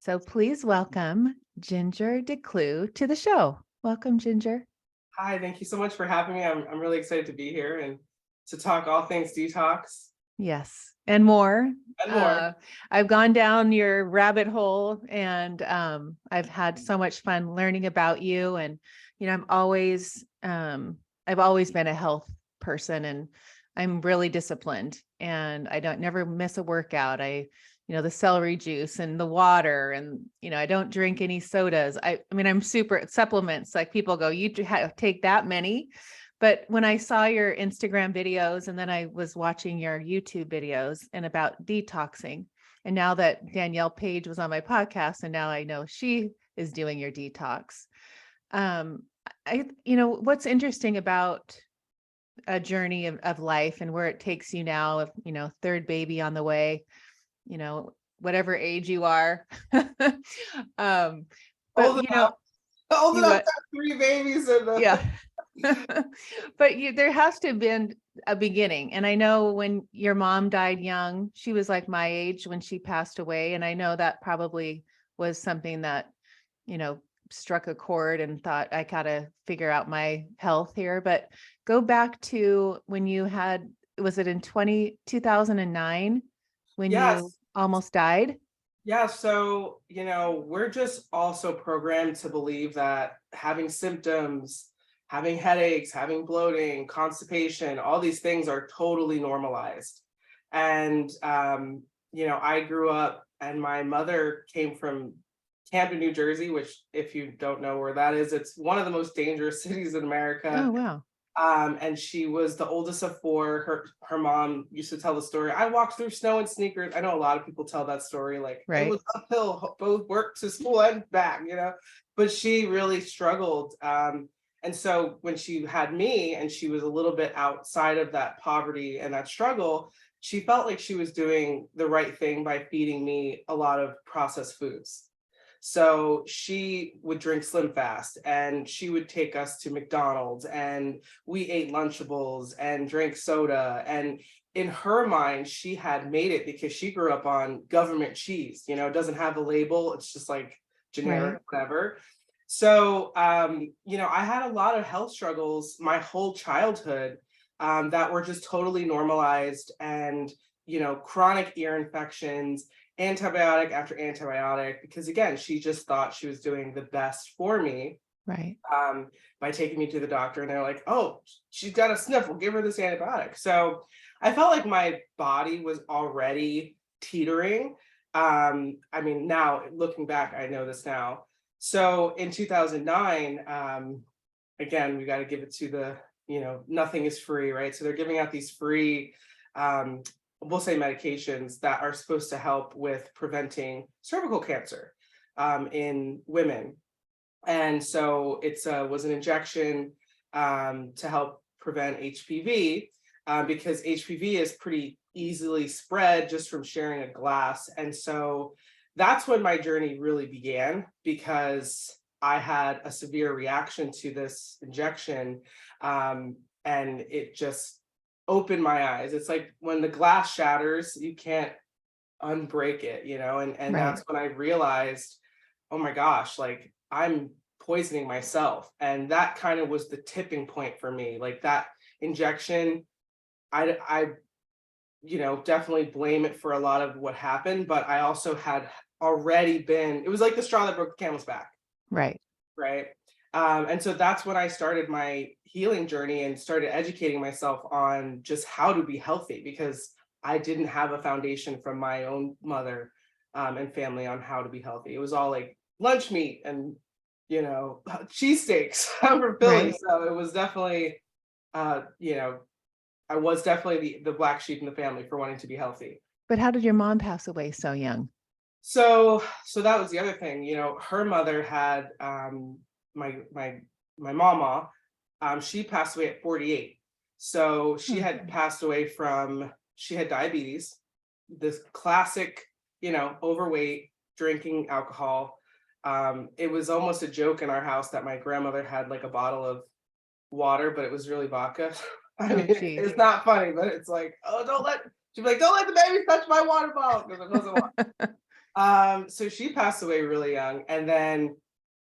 So please welcome Ginger DeClue to the show. Welcome, Ginger. Hi, thank you so much for having me. I'm really excited to be here and to talk all things detox Yes, and more. and more. I've gone down your rabbit hole, and I've had so much fun learning about you. And I've always been a health person, and I'm really disciplined, and I don't never miss a workout. The celery juice and the water, and I don't drink any sodas. I mean, I'm super supplements. Like people go, you take that many. But when I saw your Instagram videos and then I was watching your YouTube videos and about detoxing, and now that Danielle Page was on my podcast, and now I know she is doing your detox. What's interesting about a journey of life and where it takes you now, of, third baby on the way, whatever age you are. um, but Old enough, old you, enough to have three babies and yeah. But there has to have been a beginning. And I know when your mom died young, she was like my age when she passed away. And I know that probably was something that, struck a chord and thought, I gotta figure out my health here. But go back to when you had, was it in 2009 when you yes, almost died? yeah. So, we're just also programmed to believe that having symptoms, having headaches, having bloating, constipation, all these things are totally normalized. And, I grew up and my mother came from Camden, New Jersey, which, if you don't know where that is, it's one of the most dangerous cities in Oh, America. wow. And she was the oldest of four. Her mom used to tell the story. I walked through snow in sneakers. I know a lot of people tell that story, like it Right. was uphill, both work to school and back, But she really struggled. And so when she had me and she was a little bit outside of that poverty and that struggle, she felt like she was doing the right thing by feeding me a lot of processed foods. So she would drink Slim Fast and she would take us to McDonald's and we ate Lunchables and drank soda. And in her mind, she had made it because she grew up on government cheese. It doesn't have a label, it's just like Right. generic, whatever. So, I had a lot of health struggles my whole childhood that were just totally normalized and, chronic ear infections, antibiotic after antibiotic, because again, she just thought she was doing the best for me Right. by taking me to the doctor. And they're like, oh, she's got a sniffle, give her this antibiotic. So I felt like my body was already teetering. I mean, now looking back, I know this now. So in 2009, again, we got to give it to nothing is free, right? So they're giving out these free, we'll say medications that are supposed to help with preventing cervical cancer in women. And so it was an injection to help prevent HPV because HPV is pretty easily spread just from sharing a glass. And so that's when my journey really began, because I had a severe reaction to this injection, and it just opened my eyes. It's like when the glass shatters, you can't unbreak it, and Right. that's when I realized, oh my gosh, like I'm poisoning myself. And that kind of was the tipping point for me. Like that injection, I definitely blame it for a lot of what happened, but I also had already been, it was like the straw that broke the camel's back, Right. right? And so that's when I started my healing journey and started educating myself on just how to be healthy, because I didn't have a foundation from my own mother and family on how to be healthy. It was all like lunch meat and cheesesteaks from Philly. Right. So it was definitely, uh, you know, I was definitely the black sheep in the family for wanting to be healthy. But how did your mom pass away so young? So that was the other thing. Her mother had my mama. She passed away at 48. So she Hmm. had passed away from, she had diabetes, this classic, overweight, drinking alcohol. It was almost a joke in our house that my grandmother had like a bottle of water, but it was really vodka. I Oh, mean, geez. it's not funny, but it's like, oh, she'd be like, don't let the baby touch my water bottle, because it wasn't water. So she passed away really young, and then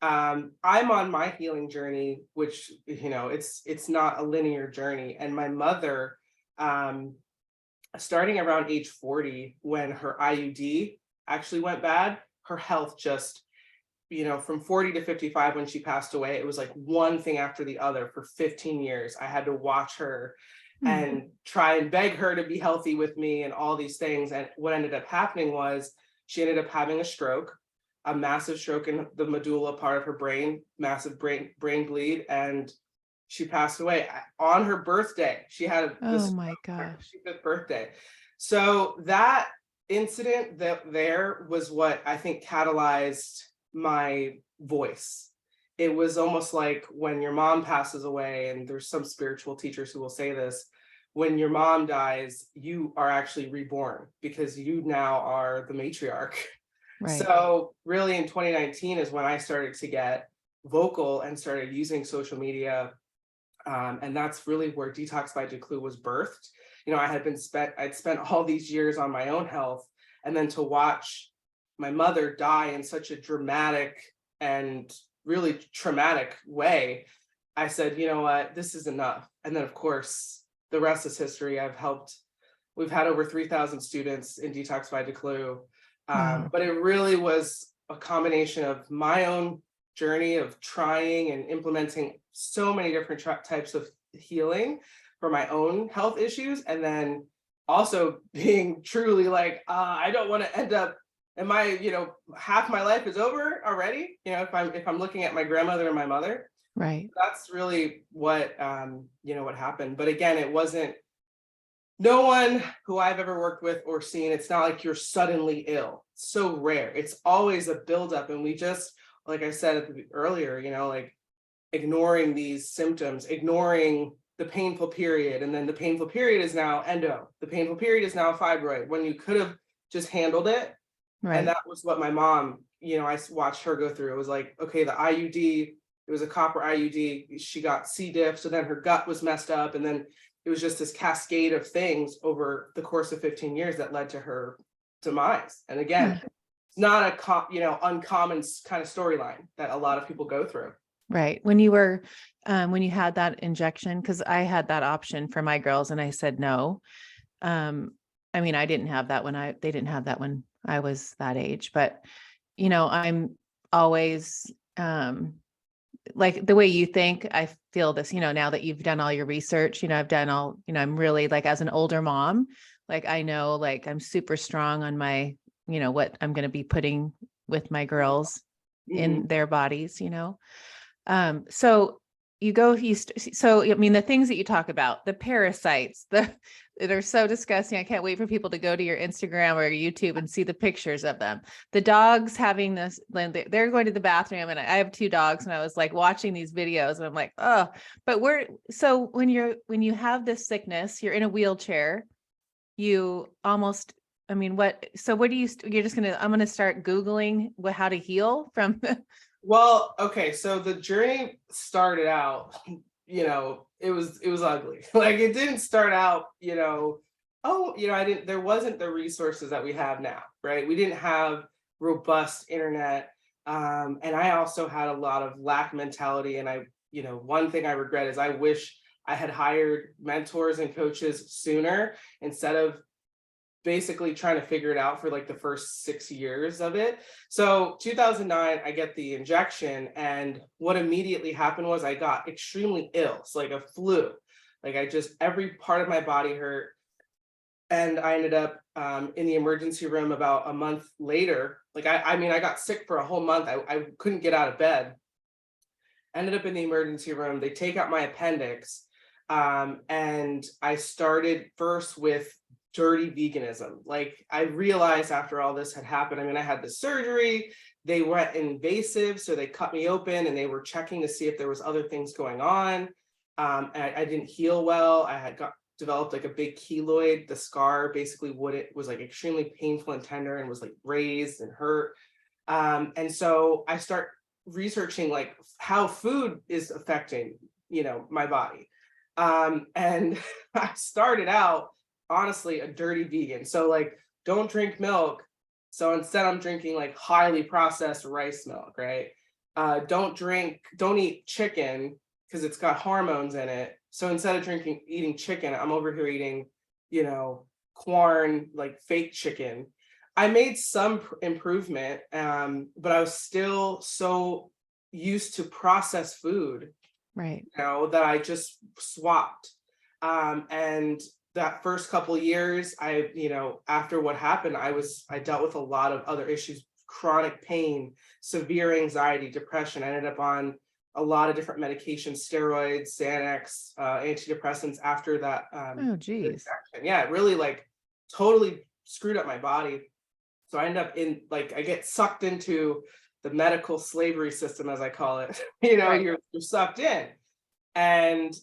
I'm on my healing journey, which it's not a linear journey. And my mother, um, starting around age 40, when her IUD actually went bad, her health just, from 40 to 55 when she passed away, it was like one thing after the other for 15 years. I had to watch her Hmm. and try and beg her to be healthy with me and all these things. And what ended up happening was she ended up having a stroke, a massive stroke in the medulla part of her brain, massive brain bleed, and she passed away on her birthday. She had Oh this my her gosh. 55th birthday. So that incident there was what I think catalyzed my voice. It was almost like when your mom passes away, and there's some spiritual teachers who will say this, when your mom dies, you are actually reborn because you now are the matriarch. Right. So really in 2019 is when I started to get vocal and started using social media. And that's really where Detox by DeClue was birthed. I'd spent all these years on my own health, and then to watch my mother die in such a dramatic and really traumatic way, I said, you know what, this is enough. And then of course, the rest is history. We've had over 3,000 students in Detox by DeClue. Wow. But it really was a combination of my own journey of trying and implementing so many different types of healing for my own health issues, and then also being truly like, I don't want to end up, and my, half my life is over already, if I'm looking at my grandmother and my mother. Right. That's really what what happened. But again, it wasn't, no one who I've ever worked with or seen, it's not like you're suddenly ill. It's so rare. It's always a buildup. And we just, like I said earlier, like ignoring these symptoms, ignoring the painful period. And then the painful period is now endo. The painful period is now fibroid, when you could have just handled it. And Right. that was what my mom, I watched her go through. It was like, okay, the IUD, it was a copper IUD. She got C. diff. So then her gut was messed up. And then it was just this cascade of things over the course of 15 years that led to her demise. And again, Huh. not uncommon kind of storyline that a lot of people go through. Right. When you had that injection, because I had that option for my girls and I said no. Um, I mean, I didn't have that they didn't have that when I was that age, but I'm always, like the way you think, I feel this, now that you've done all your research, I've done all, I'm really like, as an older mom, like, I know, like, I'm super strong on my, what I'm going to be putting with my girls Mhm. in their bodies. So so I mean, the things that you talk about, the parasites, they're so disgusting. I can't wait for people to go to your Instagram or YouTube and see the pictures of them. The dogs having this, they're going to the bathroom, and I have two dogs, and I was like watching these videos and I'm like, oh, but so when you have this sickness, you're in a wheelchair, you almost, I mean, what do you're just I'm going to start Googling how to heal from. Well, okay, so the journey started out, it was ugly. Like it didn't start out, I didn't, there wasn't the resources that we have now, right? We didn't have robust internet. And I also had a lot of lack mentality. And one thing I regret is I wish I had hired mentors and coaches sooner, instead of basically trying to figure it out for like the first 6 years of it. So 2009, I get the injection, and what immediately happened was I got extremely ill. It's like a flu. Like every part of my body hurt. And I ended up in the emergency room about a month later. Like, I mean, I got sick for a whole month. I couldn't get out of bed. Ended up in the emergency room. They take out my appendix. And I started first with dirty veganism. Like, I realized after all this had happened, I mean, I had the surgery, they went invasive, so they cut me open and they were checking to see if there was other things going on. And I didn't heal well. I had developed like a big keloid. The scar basically was like extremely painful and tender, and was like raised and hurt. And so I start researching like how food is affecting, my body. And I started out honestly a dirty vegan. So like, don't drink milk, So instead I'm drinking like highly processed rice milk, right? Don't eat chicken because it's got hormones in it. So instead of eating chicken, I'm over here eating, you know, corn, like fake chicken. I made some improvement, but I was still so used to processed food, Right. that I just swapped. And that first couple years, after what happened, I dealt with a lot of other issues, chronic pain, severe anxiety, depression. I ended up on a lot of different medications, steroids, Xanax, antidepressants after that. Oh, geez. Injection. Yeah, it really like totally screwed up my body. So I end up I get sucked into the medical slavery system, as I call it. Right. You're sucked in. And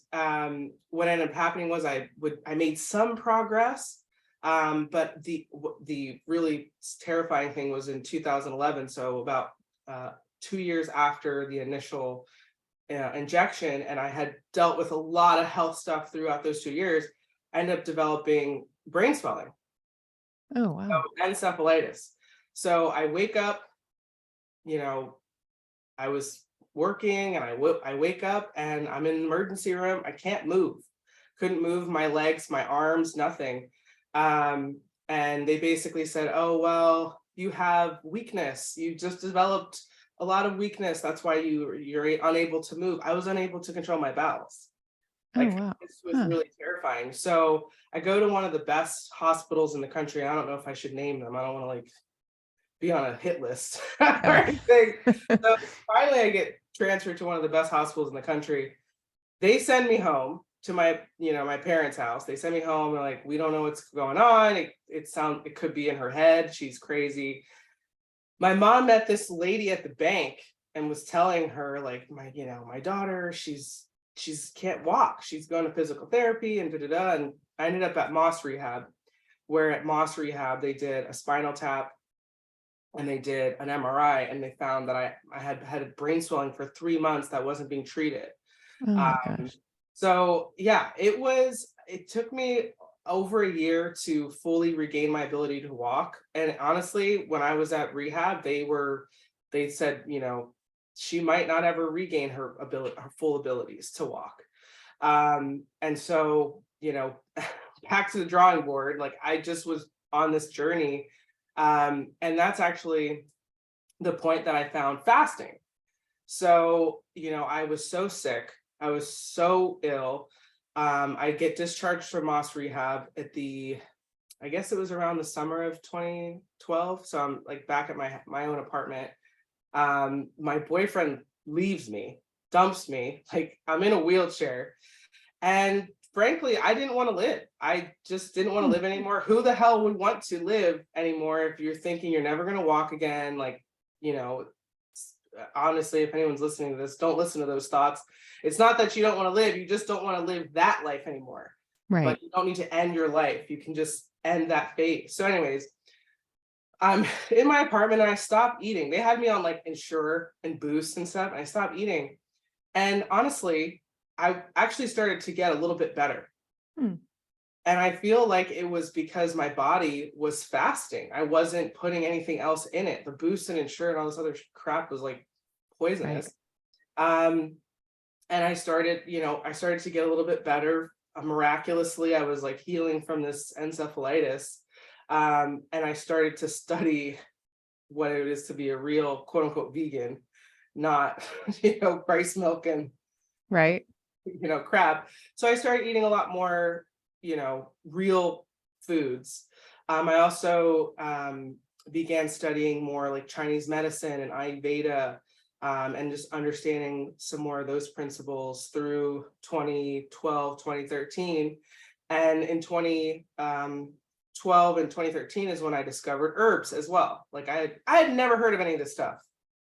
what ended up happening was I made some progress, but the really terrifying thing was in 2011. So about 2 years after the initial injection, and I had dealt with a lot of health stuff throughout those 2 years. I ended up developing brain swelling, Oh, wow. encephalitis. So I wake up, you know, I was working and I wake up and I'm in the emergency room. I can't move. Couldn't move my legs, my arms, nothing. And they basically said, "Oh, well, you have weakness. You just developed a lot of weakness. That's why you're unable to move." I was unable to control my bowels. Oh, Like wow. this was Huh. really terrifying. So I go to one of the best hospitals in the country. I don't know if I should name them. I don't want to like be on a hit list or Oh. anything. So finally I get transferred to one of the best hospitals in the country. They send me home to my parents' house. They send me home. They're like, "We don't know what's going on. It could be in her head. She's crazy." My mom met this lady at the bank and was telling her like, my daughter, she's can't walk. She's going to physical therapy and da da da. And I ended up at Moss Rehab, where at Moss Rehab they did a spinal tap and they did an MRI, and they found that I had brain swelling for 3 months that wasn't being treated. Oh my Um, gosh. so yeah, it took me over a year to fully regain my ability to walk. And honestly, when I was at rehab, they said, she might not ever regain her full abilities to walk. And so, back to the drawing board, like I just was on this journey. And that's actually the point that I found fasting. So, I was so sick. I was so ill. I get discharged from Moss Rehab I guess it was around the summer of 2012. So I'm like back at my own apartment. My boyfriend leaves me, dumps me, like I'm in a wheelchair. And frankly, I didn't want to live. I just didn't want to Hmm. live anymore. Who the hell would want to live anymore if you're thinking you're never going to walk again? Like, you know, honestly, if anyone's listening to this, don't listen to those thoughts. It's not that you don't want to live, you just don't want to live that life anymore. Right. But you don't need to end your life. You can just end that phase. So, anyways, I'm in my apartment and I stopped eating. They had me on like Ensure and Boost and stuff. And I stopped eating. And honestly, I actually started to get a little bit better. Hmm. And I feel like it was because my body was fasting. I wasn't putting anything else in it. The Boost and Ensure and all this other crap was like Right. poisonous. Um, and I started to get a little bit better. Miraculously, I was like healing from this encephalitis. And I started to study what it is to be a real quote unquote vegan, not, rice milk and, Right. crap. So I started eating a lot more, real foods. I also began studying more like Chinese medicine and Ayurveda, and just understanding some more of those principles through 2012, 2013. And in 2012 and 2013 is when I discovered herbs as well. Like I had never heard of any of this stuff.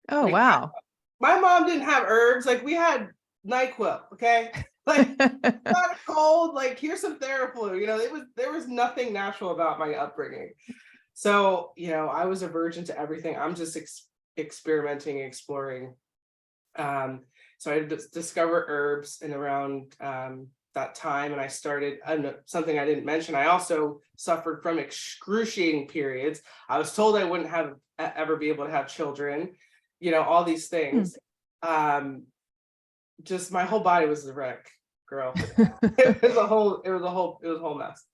Oh, Like wow. my mom didn't have herbs. Like we had NyQuil, okay? Like got a cold, like here's some Theraflu. There was nothing natural about my upbringing. So, I was a virgin to everything. I'm just experimenting, exploring. So I discovered herbs in around that time, and I started something I didn't mention. I also suffered from excruciating periods. I was told I wouldn't have ever be able to have children, all these things. Just my whole body was a wreck, girl. It was a whole mess.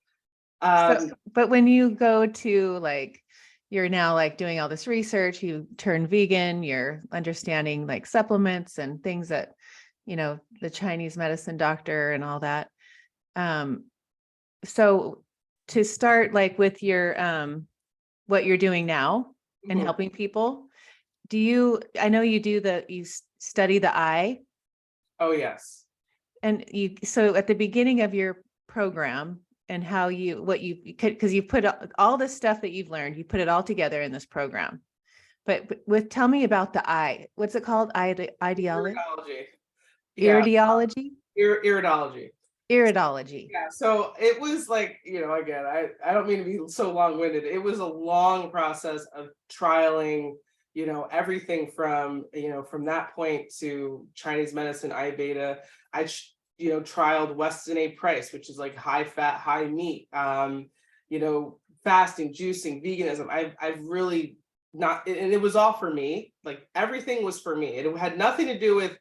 But when you go to like, you're now like doing all this research, you turn vegan, you're understanding like supplements and things that, the Chinese medicine doctor and all that. So to start like with your, what you're doing now and Mhm. helping people, I know you study the eye, Oh yes. and so at the beginning of your program, and because you put all the stuff that you've learned, you put it all together in this program. But tell me about the eye. What's it called? Ideology? Iridology. Yeah, Iridology? iridology. Iridology. Yeah, so it was like, again, I don't mean to be so long-winded. It was a long process of trialing, everything from that point to Chinese medicine, Ayurveda. I, trialed Weston A. Price, which is like high fat, high meat, fasting, juicing, veganism. I've really not, and it was all for me. Like everything was for me. It had nothing to do with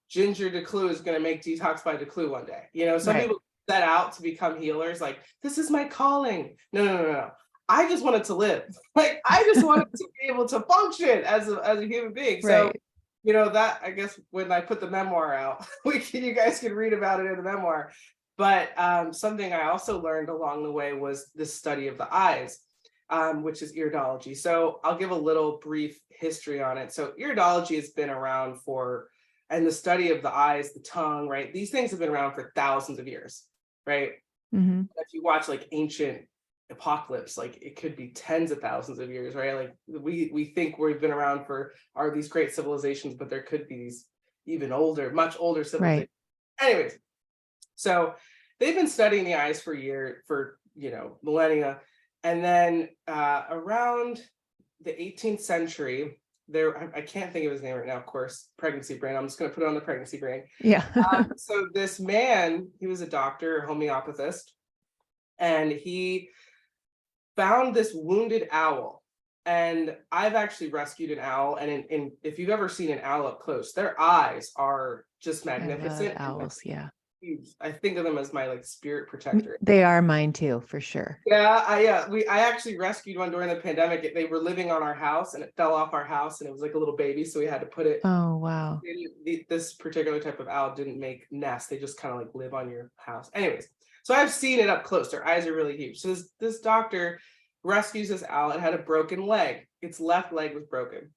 Ginger DeClue is going to make Detox by DeClue one day. Some Right. people set out to become healers, like, this is my calling. No. I just wanted to live. Like, I just wanted to be able to function as a human being. So, Right. that, I guess, when I put the memoir out, you guys can read about it in the memoir. But something I also learned along the way was the study of the eyes, which is iridology. So I'll give a little brief history on it. So iridology has been around and the study of the eyes, the tongue, right? These things have been around for thousands of years, right? Mm-hmm. If you watch like ancient apocalypse, like it could be tens of thousands of years, right? Like we think we've been around are these great civilizations, but there could be these even older, much older civilizations. Right. Anyways, so they've been studying the eyes for millennia. And then around the 18th century, I can't think of his name right now, of course, pregnancy brain. I'm just going to put it on the pregnancy brain. Yeah. So this man, he was a doctor, a homeopathist, and he found this wounded owl. And I've actually rescued an owl. And if you've ever seen an owl up close, their eyes are just magnificent. I love owls. Yeah. I think of them as my like spirit protector. They are mine too, for sure. Yeah, I actually rescued one during the pandemic. They were living on our house and it fell off our house and it was like a little baby, so we had to put it. Oh wow. This particular type of owl didn't make nests. They just kind of like live on your house. Anyways, so I've seen it up close. Their eyes are really huge. So this doctor rescues this owl. It had a broken leg. Its left leg was broken.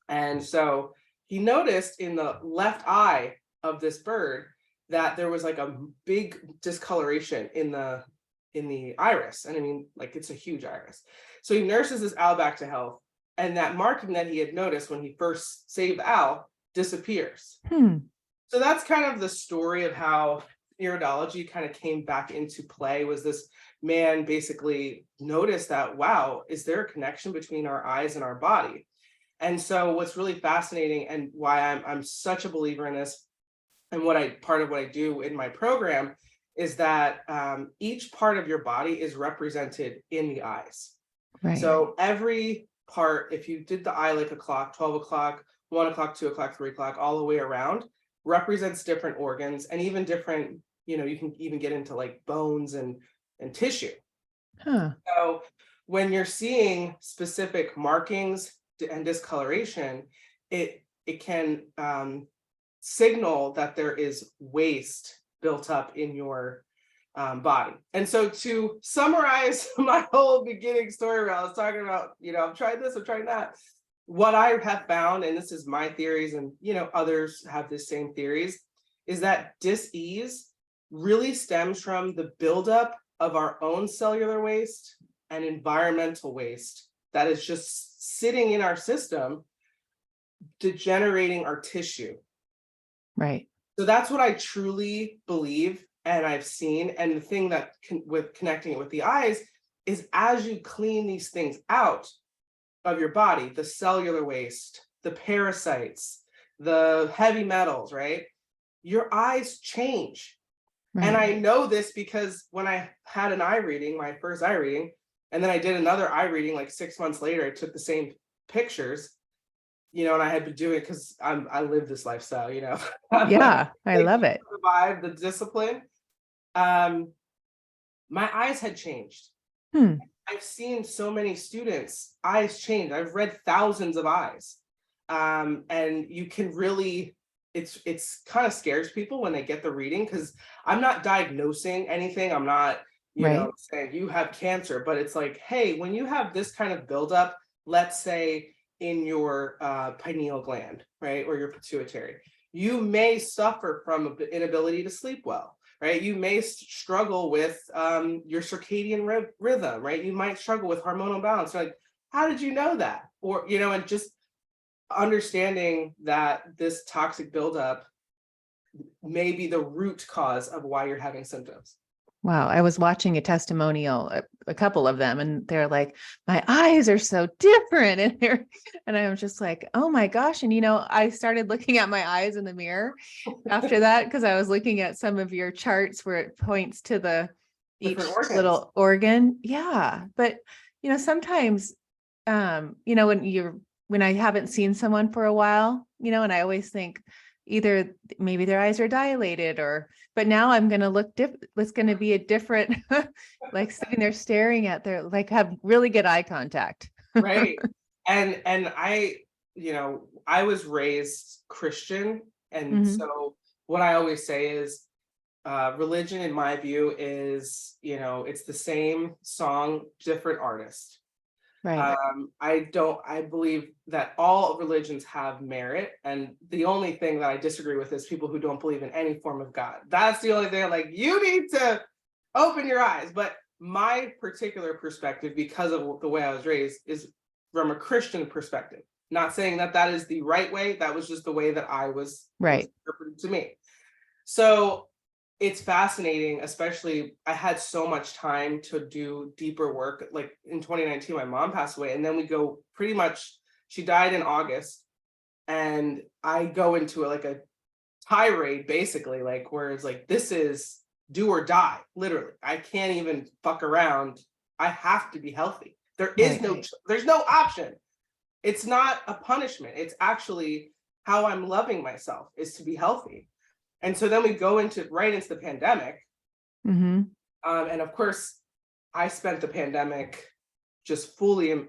And so he noticed in the left eye of this bird that there was like a big discoloration in the iris. And I mean, like, it's a huge iris. So he nurses this owl back to health. And that marking that he had noticed when he first saved the owl disappears. So that's kind of the story of how iridology kind of came back into play. Was this man basically noticed that, wow, is there a connection between our eyes and our body? And so what's really fascinating and why I'm such a believer in this, and part of what I do in my program, is that each part of your body is represented in the eyes. Right. So every part, if you did the eye like a clock, 12 o'clock, 1 o'clock, 2 o'clock, 3 o'clock, all the way around, represents different organs and even different, you can even get into like bones and tissue. So when you're seeing specific markings and discoloration, it can signal that there is waste built up in your body. And so to summarize my whole beginning story where I was talking about, I'm trying this, I'm trying that. What I have found, and this is my theories, and others have the same theories, is that dis-ease really stems from the buildup of our own cellular waste and environmental waste that is just sitting in our system, degenerating our tissue. Right. So that's what I truly believe and I've seen. And the thing that with connecting it with the eyes is, as you clean these things out of your body, the cellular waste, the parasites, the heavy metals, right? Your eyes change. And Right. I know this because when I had an eye reading, my first eye reading, and then I did another eye reading like 6 months later, I took the same pictures, and I had been doing it because I live this lifestyle, I'm Yeah. I like love it. survive the discipline. Um, my eyes had changed. Hmm. I've seen so many students' eyes change. I've read thousands of eyes. And you can really, it's kind of scares people when they get the reading because I'm not diagnosing anything. I'm not, Right. saying you have cancer, but it's like, hey, when you have this kind of buildup, let's say in your pineal gland, right, or your pituitary, you may suffer from an inability to sleep well, right? You may struggle with your circadian rhythm, right? You might struggle with hormonal balance. Like, how did you know that? Or, and just understanding that this toxic buildup may be the root cause of why you're having symptoms. Wow. I was watching a testimonial, a couple of them, and they're like, my eyes are so different. And I was just like, oh my gosh. And, I started looking at my eyes in the mirror after that, because I was looking at some of your charts where it points to Different each organs. little organ. Yeah. But, sometimes, when I haven't seen someone for a while, and I always think either maybe their eyes are dilated but now I'm going to look different. It's going to be a different, like sitting there staring at like have really good eye contact. Right. And I was raised Christian. And Hmm. so what I always say is religion, in my view, is, it's the same song, different artist. Right. I believe that all religions have merit. And the only thing that I disagree with is people who don't believe in any form of God. That's the only thing. Like, you need to open your eyes. But my particular perspective, because of the way I was raised, is from a Christian perspective. Not saying that that is the right way. That was just the way that it was Right. interpreted to me. So it's fascinating, especially I had so much time to do deeper work. Like in 2019, my mom passed away, and then we go pretty much, she died in August, and I go into like a tirade, basically, like where it's like, this is do or die, literally. I can't even fuck around. I have to be healthy. Right. There's no option. It's not a punishment. It's actually how I'm loving myself, is to be healthy. And so then we go right into the pandemic. Hmm. And of course, I spent the pandemic just fully,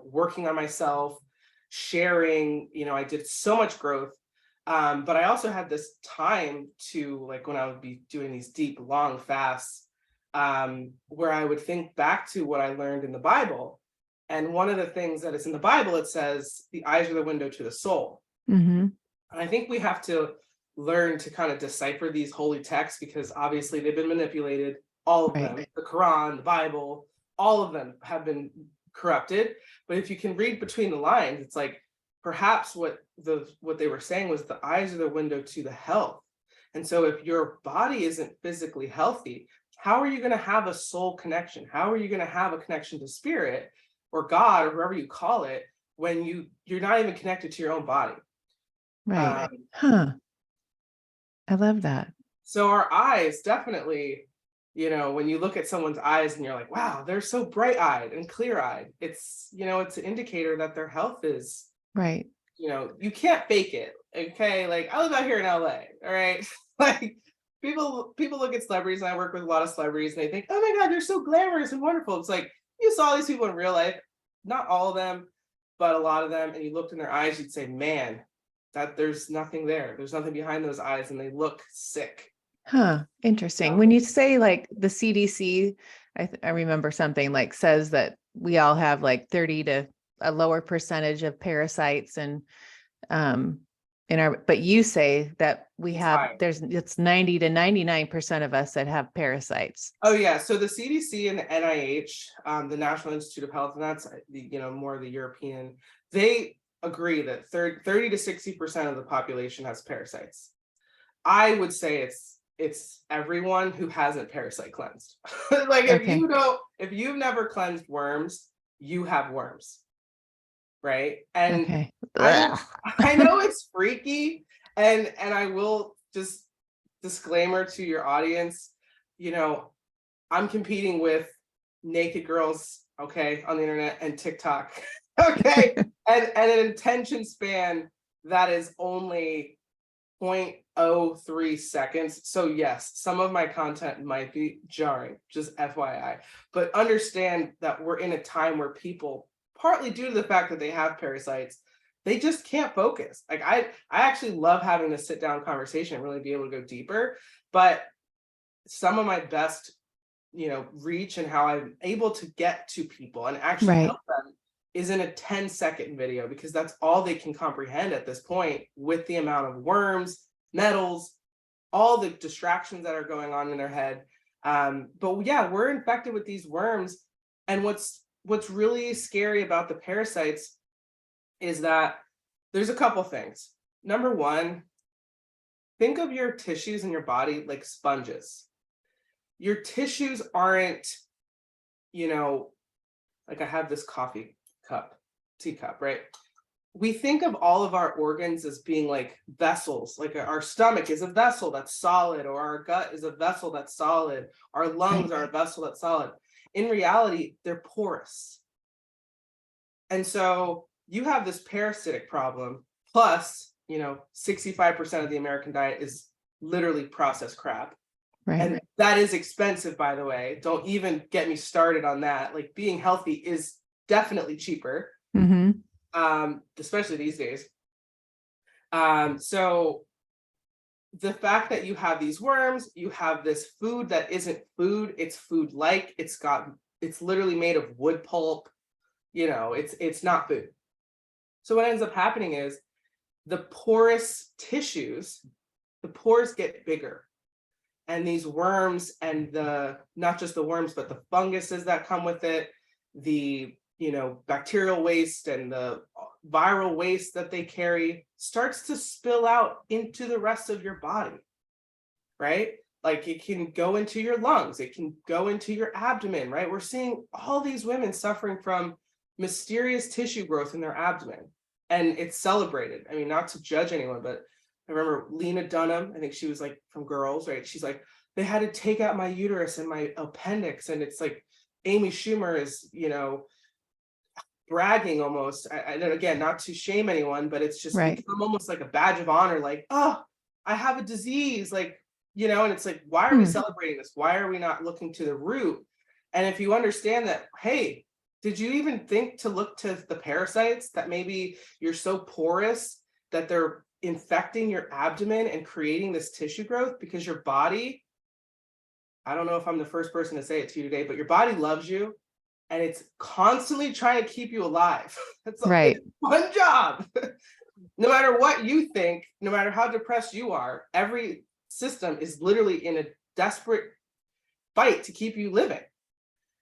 working on myself, sharing, I did so much growth. But I also had this time to, like, when I would be doing these deep, long fasts, where I would think back to what I learned in the Bible. And one of the things that is in the Bible, it says, the eyes are the window to the soul. Hmm. And I think we have to learn to kind of decipher these holy texts, because obviously they've been manipulated. All of Right. them, the Quran, the Bible, all of them have been corrupted. But if you can read between the lines, it's like perhaps what they were saying was the eyes are the window to the health. And so if your body isn't physically healthy, how are you going to have a soul connection? How are you going to have a connection to spirit or God or whoever you call it when you're not even connected to your own body? Right. Um, Huh. I love that. So our eyes definitely, when you look at someone's eyes and you're like, wow, they're so bright-eyed and clear-eyed, it's an indicator that their health is, Right. you can't fake it. Okay. Like, I live out here in LA. All right. Like, people look at celebrities, and I work with a lot of celebrities, and they think, oh my God, they're so glamorous and wonderful. It's like, you saw these people in real life, not all of them, but a lot of them, and you looked in their eyes, you'd say, man, that there's nothing there. There's nothing behind those eyes, and they look sick. Huh. Interesting. So, When you say like the CDC, I remember something like says that we all have like 30 to a lower percentage of parasites and um but you say that it's high. it's 90 to 99% of us that have parasites. Oh yeah. So the CDC and the NIH, the National Institute of Health, and that's more the European, they agree that 30 to 60% of the population has parasites. I would say it's everyone who hasn't parasite cleansed. Like, Okay. if you've never cleansed worms, you have worms, right? And Okay. I Ugh. I know it's freaky, and I will just disclaimer to your audience, I'm competing with naked girls, okay, on the internet and TikTok, okay, and an attention span that is only 0.03 seconds. So yes, some of my content might be jarring, just FYI, but understand that we're in a time where people, partly due to the fact that they have parasites, they just can't focus. Like I actually love having this sit down conversation and really be able to go deeper, but some of my best reach and how I'm able to get to people and actually Right. help them is in a 10-second video, because that's all they can comprehend at this point with the amount of worms, nettles, all the distractions that are going on in their head. But yeah, we're infected with these worms. And what's really scary about the parasites is that there's a couple things. Number one, think of your tissues in your body like sponges. Your tissues aren't, like I have this coffee cup, teacup, right? We think of all of our organs as being like vessels, like our stomach is a vessel that's solid, or our gut is a vessel that's solid, our lungs are a vessel that's solid. In reality, they're porous. And so you have this parasitic problem, plus, 65% of the American diet is literally processed crap. Right. And that is expensive, by the way. Don't even get me started on that. Like, being healthy is definitely cheaper, especially these days. So the fact that you have these worms, you have this food that isn't food, it's food-like, it's literally made of wood pulp, it's not food. So what ends up happening is the porous tissues, the pores get bigger. And these worms and not just the worms, but the funguses that come with it, the bacterial waste and the viral waste that they carry starts to spill out into the rest of your body, right? Like, it can go into your lungs, it can go into your abdomen, right? We're seeing all these women suffering from mysterious tissue growth in their abdomen, and it's celebrated. I mean, not to judge anyone, but I remember Lena Dunham, I think she was like from Girls, right? She's like, they had to take out my uterus and my appendix. And it's like Amy Schumer is, bragging almost. I don't, again, not to shame anyone, but it's just become almost like a badge of honor. Like, oh, I have a disease, like, and it's like, why are we celebrating this? Why are we not looking to the root? And if you understand that, hey, did you even think to look to the parasites, that maybe you're so porous that they're infecting your abdomen and creating this tissue growth? Because your body, I don't know if I'm the first person to say it to you today, but your body loves you and it's constantly trying to keep you alive. That's it's one job. No matter what you think, no matter how depressed you are, every system is literally in a desperate fight to keep you living.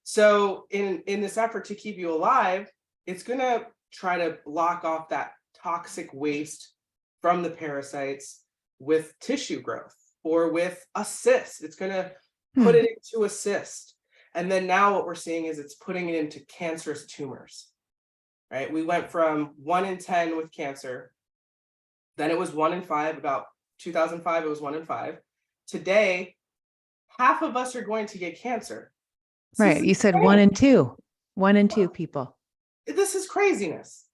So in this effort to keep you alive, it's going to try to block off that toxic waste from the parasites with tissue growth or with a cyst. It's going to put it into a cyst. And then now what we're seeing is it's putting it into cancerous tumors, right? We went from 1 in 10 with cancer. Then it was 1 in 5, about 2005, it was 1 in 5. Today, half of us are going to get cancer. Right. You said 1 in 2. 1 in 2 people. This is craziness.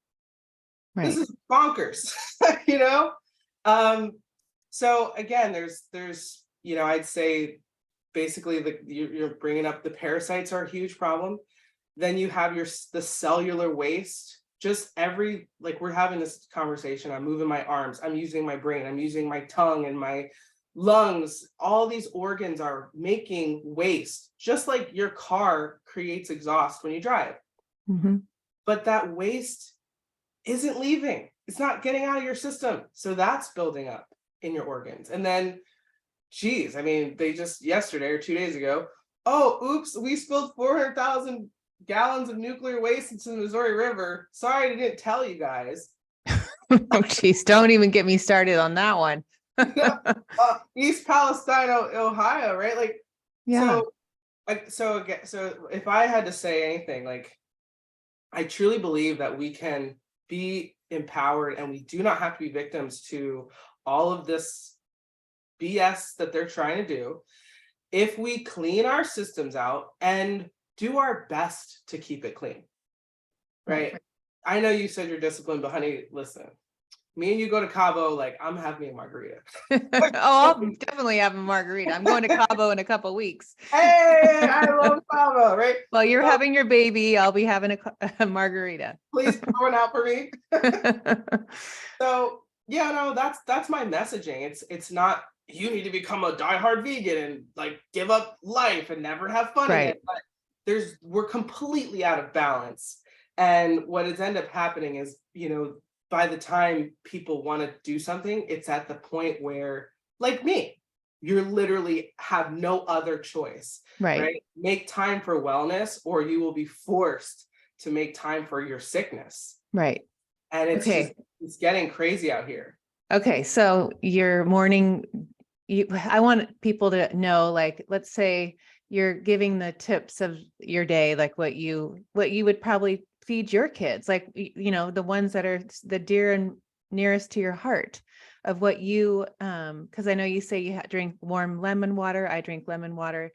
Right. This is bonkers, So again, there's I'd say basically you're bringing up the parasites are a huge problem. Then you have the cellular waste. Just like we're having this conversation, I'm moving my arms, I'm using my brain, I'm using my tongue and my lungs. All these organs are making waste, just like your car creates exhaust when you drive. But that waste isn't leaving. It's not getting out of your system. So that's building up in your organs. And then, geez, I mean, they just yesterday or 2 days ago, oh, oops, we spilled 400,000 gallons of nuclear waste into the Missouri River. Sorry, I didn't tell you guys. Oh, geez, don't even get me started on that one. East Palestine, Ohio, right? Like, yeah. So if I had to say anything, like, I truly believe that we can be empowered and we do not have to be victims to all of this BS that they're trying to do if we clean our systems out and do our best to keep it clean, right? I know you said you're disciplined, but honey, listen, me and you go to Cabo, like I'm having a margarita. Oh, I'll definitely have a margarita. I'm going to Cabo in a couple weeks. Hey, I love Cabo, right? While you're having your baby, I'll be having a margarita. Please pour one out for me. So yeah, no, that's my messaging. It's not you need to become a diehard vegan and like give up life and never have fun again. But we're completely out of balance. And what has ended up happening is, by the time people want to do something, it's at the point where, like me, you literally have no other choice, right? Make time for wellness, or you will be forced to make time for your sickness. Right. And it's getting crazy out here. Okay. So your morning, I want people to know, like, let's say you're giving the tips of your day, like what you would probably feed your kids, like, the ones that are the dear and nearest to your heart, of what you, because I know you say you drink warm lemon water. I drink lemon water.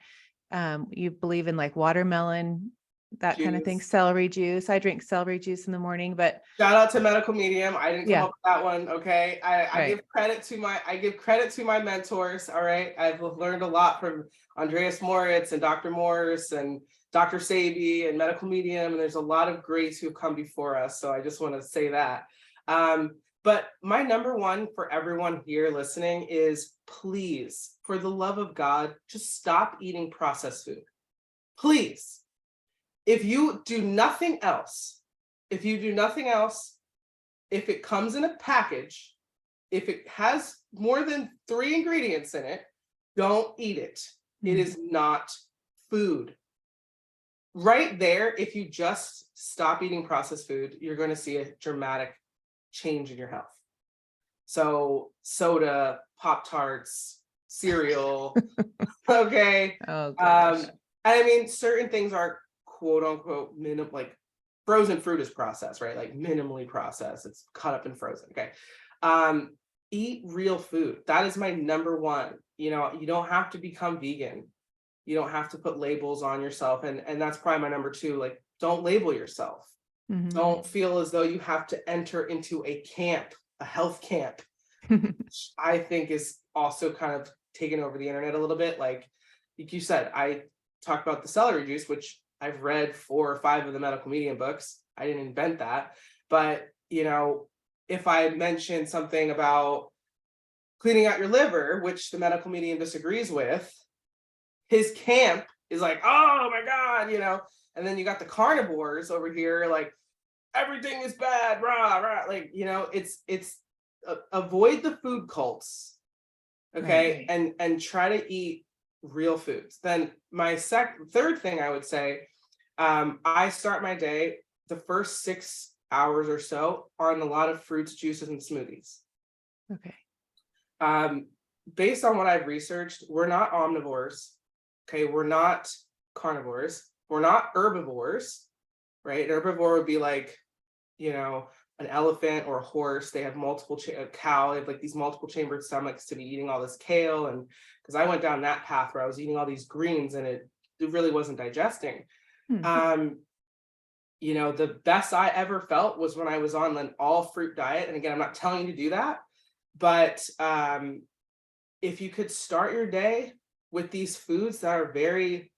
You believe in like watermelon, that juice. Kind of thing, celery juice. I drink celery juice in the morning, but shout out to Medical Medium. I didn't come up with that one. Okay. I give credit to my mentors. All right. I've learned a lot from Andreas Moritz and Dr. Morse and Dr. Sabi and Medical Medium. And there's a lot of greats who've come before us. So I just want to say that. But my number one for everyone here listening is, please, for the love of God, just stop eating processed food. Please. If you do nothing else, if it comes in a package, if it has more than 3 ingredients in it, don't eat it. It is not food. Right there, if you just stop eating processed food, you're going to see a dramatic change in your health. So soda, Pop-Tarts, cereal, okay. Oh gosh. I mean, certain things are quote unquote like frozen fruit is processed, right? Like minimally processed. It's cut up and frozen. Okay. Eat real food. That is my number one. You don't have to become vegan. You don't have to put labels on yourself. And that's probably my number 2. Like, don't label yourself. Don't feel as though you have to enter into a camp, a health camp, which I think is also kind of taken over the internet a little bit. Like you said, I talk about the celery juice, which I've read 4 or 5 of the Medical Medium books. I didn't invent that. But, if I mention something about cleaning out your liver, which the Medical Medium disagrees with, his camp is like, oh my God, and then you got the carnivores over here, like everything is bad, rah, rah. Like, it's avoid the food cults. Okay. Right. And try to eat real foods. Then my third thing I would say, I start my day, the first 6 hours or so, on a lot of fruits, juices, and smoothies. Okay. Based on what I've researched, we're not omnivores. Okay. We're not carnivores. We're not herbivores, right? An herbivore would be like, an elephant or a horse. They have a cow. They have like these multiple chambered stomachs to be eating all this kale. And because I went down that path where I was eating all these greens and it really wasn't digesting. The best I ever felt was when I was on an all fruit diet. And again, I'm not telling you to do that, but if you could start your day with these foods that are very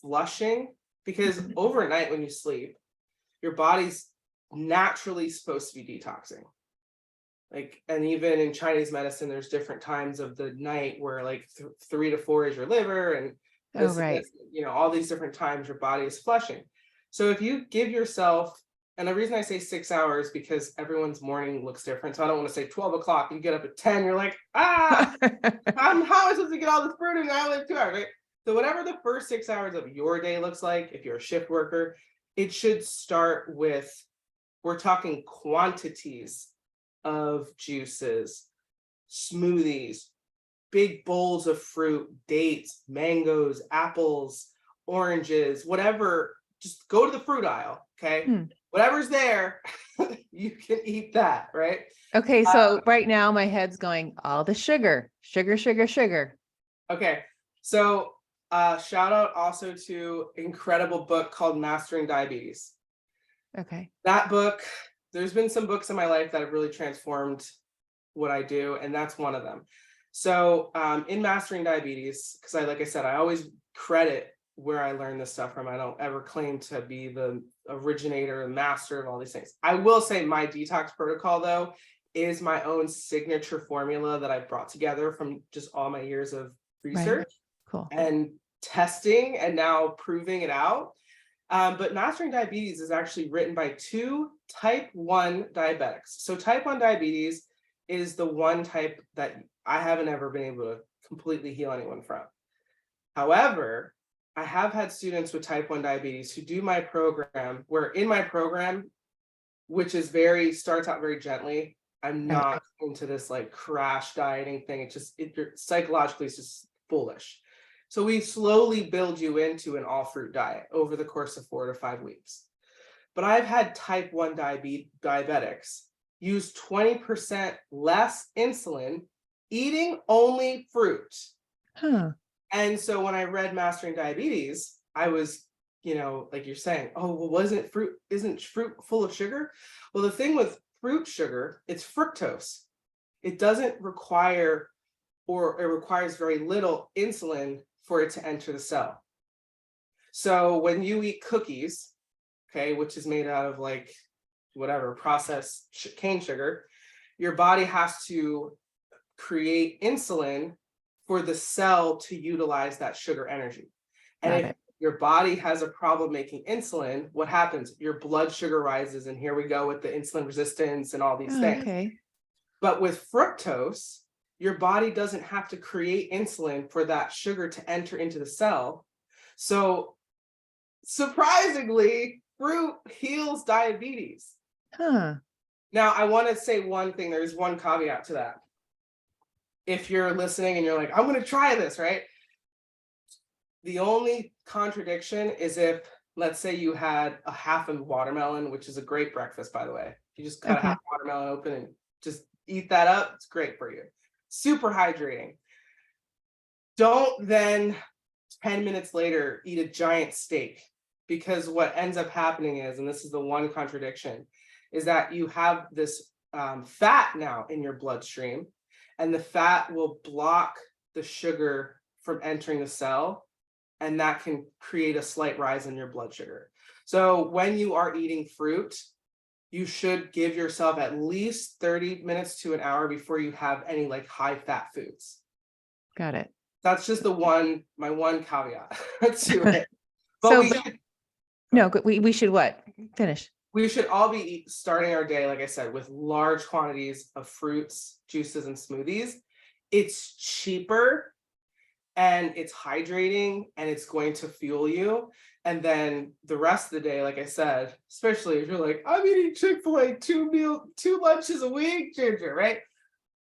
flushing, because overnight when you sleep, your body's naturally supposed to be detoxing. Like, and even in Chinese medicine, there's different times of the night where like 3 to 4 is your liver, and this, all these different times your body is flushing. So if you give yourself, and the reason I say 6 hours, because everyone's morning looks different. So I don't want to say 12 o'clock, you get up at 10, you're like, how am I supposed to get all this fruit and I only have 2 hours, right? So whatever the first 6 hours of your day looks like, if you're a shift worker, it should start with, we're talking quantities of juices, smoothies, big bowls of fruit, dates, mangoes, apples, oranges, whatever. Just go to the fruit aisle, okay? whatever's there, you can eat that, right? Okay, so right now my head's going all the sugar, sugar, sugar, sugar. Okay, so shout out also to incredible book called Mastering Diabetes. Okay. That book, there's been some books in my life that have really transformed what I do, and that's one of them. So in Mastering Diabetes, because like I said, I always credit where I learned this stuff from. I don't ever claim to be the originator and master of all these things. I will say my detox protocol, though, is my own signature formula that I brought together from just all my years of research Cool. and testing and now proving it out. But Mastering Diabetes is actually written by 2 type 1 diabetics. So type 1 diabetes is the one type that I haven't ever been able to completely heal anyone from. However, I have had students with type 1 diabetes who do my program, where in my program, which is starts out very gently. I'm not into this like crash dieting thing. Psychologically, it's just foolish. So we slowly build you into an all fruit diet over the course of 4 to 5 weeks. But I've had type 1 diabetics use 20% less insulin, eating only fruit. Huh. And so when I read Mastering Diabetes, I was, like you're saying, oh, well, isn't fruit full of sugar? Well, the thing with fruit sugar, it's fructose. It doesn't require, or it requires very little insulin for it to enter the cell. So when you eat cookies, okay, which is made out of like whatever processed cane sugar, your body has to create insulin for the cell to utilize that sugar energy. And if your body has a problem making insulin, what happens? Your blood sugar rises, and here we go with the insulin resistance and all these things. Okay. But with fructose, your body doesn't have to create insulin for that sugar to enter into the cell. So surprisingly, fruit heals diabetes. Huh. Now, I want to say one thing. There's one caveat to that. If you're listening and you're like, I'm going to try this, right? The only contradiction is if, let's say you had a half a watermelon, which is a great breakfast, by the way. You just cut a half watermelon open and just eat that up. It's great for you. Super hydrating. Don't then 10 minutes later eat a giant steak, because what ends up happening is, and this is the one contradiction, is that you have this fat now in your bloodstream, and the fat will block the sugar from entering the cell, and that can create a slight rise in your blood sugar. So when you are eating fruit, you should give yourself at least 30 minutes to an hour before you have any like high fat foods. Got it. That's just my one caveat to it. But we should what? Finish. We should all be starting our day, like I said, with large quantities of fruits, juices, and smoothies. It's cheaper and it's hydrating and it's going to fuel you. And then the rest of the day, like I said, especially if you're like, I'm eating Chick-fil-A 2 lunches a week, Ginger, right?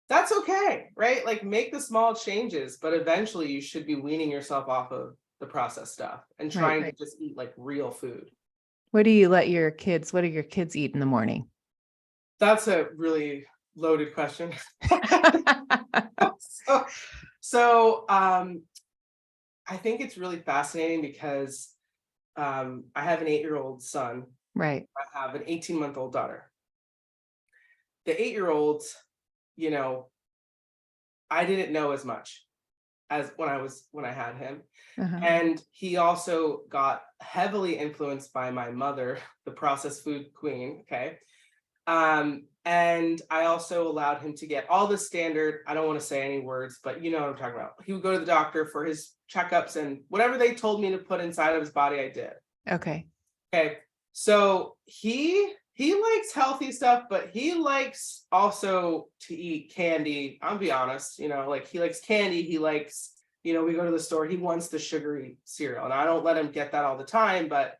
That's okay, right? Like make the small changes, but eventually you should be weaning yourself off of the processed stuff and trying to just eat like real food. That's a really loaded question. So I think it's really fascinating because I have an 8-year-old son. Right. I have an 18-month-old daughter. The 8-year-old, I didn't know as much as when I had him. And he also got heavily influenced by my mother, the processed food queen. Okay. And I also allowed him to get all the standard, I don't want to say any words, but you know what I'm talking about. He would go to the doctor for his checkups, and whatever they told me to put inside of his body, I did. Okay. So he likes healthy stuff, but he likes also to eat candy. I'll be honest, like he likes candy. He likes, we go to the store, he wants the sugary cereal, and I don't let him get that all the time, but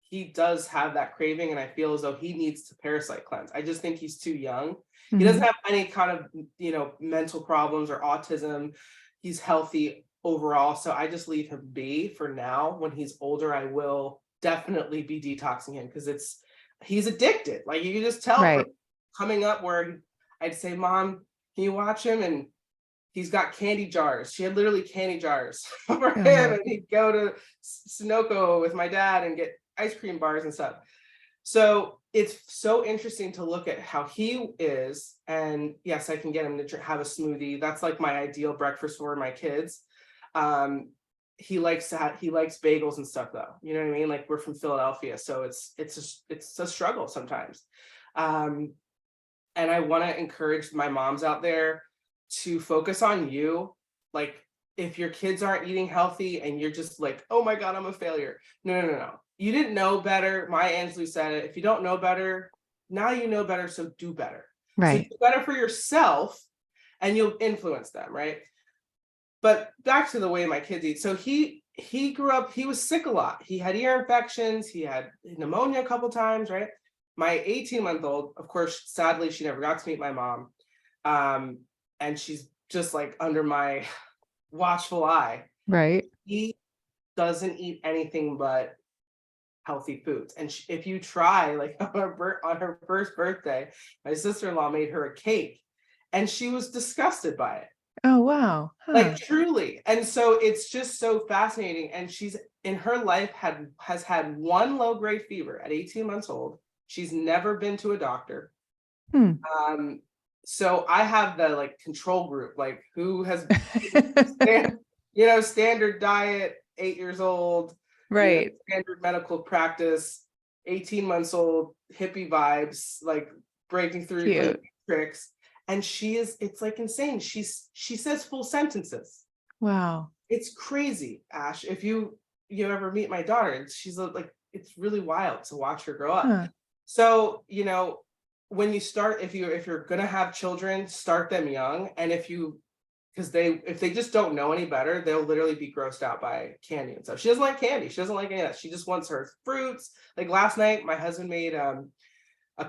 he does have that craving, and I feel as though he needs to parasite cleanse. I just think he's too young. He doesn't have any kind of, mental problems or autism. He's healthy overall. So I just leave him be for now. When he's older, I will definitely be detoxing him, because he's addicted. Like you can just tell from Right. coming up where I'd say, Mom, can you watch him? And he's got candy jars. She had literally candy jars for him, Uh-huh. and he'd go to Sunoco with my dad and get ice cream bars and stuff. So it's so interesting to look at how he is. And yes, I can get him to have a smoothie. That's like my ideal breakfast for my kids. Um, he likes bagels and stuff though. You know what I mean? Like we're from Philadelphia, so it's a struggle sometimes. Um, and I want to encourage my moms out there to focus on you. Like if your kids aren't eating healthy and you're just like, oh my God, I'm a failure. No, no, no, no. You didn't know better. Maya Angelou said it. If you don't know better, now you know better, so do better. So do Right. better for yourself and you'll influence them, right? But back to the way my kids eat. So he grew up, he was sick a lot. He had ear infections, he had pneumonia a couple times, right? My 18-month-old, of course, sadly, she never got to meet my mom. And she's just like under my watchful eye. Right. He doesn't eat anything but healthy foods. And if you try, like on her first birthday, my sister-in-law made her a cake and she was disgusted by it. Oh, wow. Huh. Like truly. And so it's just so fascinating. And she's in her life has had one low-grade fever at 18 months old. She's never been to a doctor. Hmm. So I have the like control group, like who has standard diet, 8 years old, Right. standard medical practice, 18 months old, hippie vibes, like breaking through like Cute. tricks. And it's like insane. She says full sentences. Wow. It's crazy, Ash. If you ever meet my daughter, she's like, it's really wild to watch her grow up. Huh. So, when you start, if you're gonna have children, start them young. And because if they just don't know any better, they'll literally be grossed out by candy and stuff. She doesn't like candy. She doesn't like any of that. She just wants her fruits. Like last night, my husband made a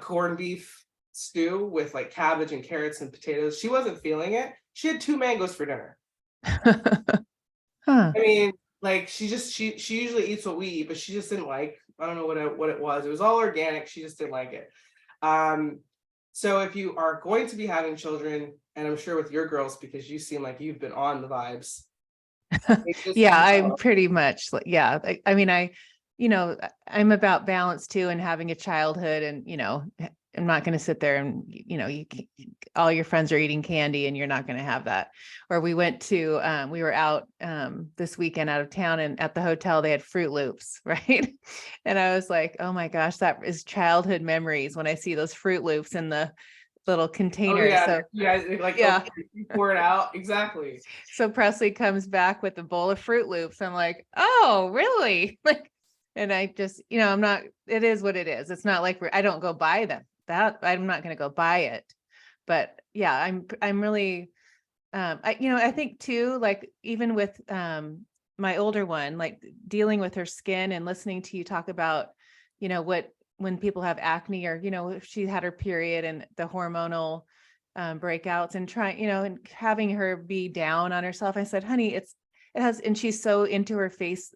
corned beef stew with like cabbage and carrots and potatoes. She wasn't feeling it. She had 2 mangoes for dinner. Huh. I mean, like she usually eats what we eat, but she just didn't like. I don't know what it was. It was all organic. She just didn't like it. So if you are going to be having children, and I'm sure with your girls, because you seem like you've been on the vibes. Yeah, I'm pretty much like, yeah. I mean, I'm about balance too, and having a childhood, and I'm not going to sit there and all your friends are eating candy and you're not going to have that. Or we were out this weekend out of town, and at the hotel they had Fruit Loops, right? And I was like, oh my gosh, that is childhood memories when I see those Fruit Loops in the little containers. Oh yeah, So yeah, like yeah. You pour it out. Exactly. So Presley comes back with a bowl of Fruit Loops. I'm like, oh, really? Like, and I just, it is what it is. It's not like I don't go buy them. That I'm not going to go buy it. But yeah, I'm really, I think too, like even with my older one, like dealing with her skin and listening to you talk about, when people have acne, or, if she had her period and the hormonal breakouts, and trying, and having her be down on herself. I said, honey, and she's so into her face,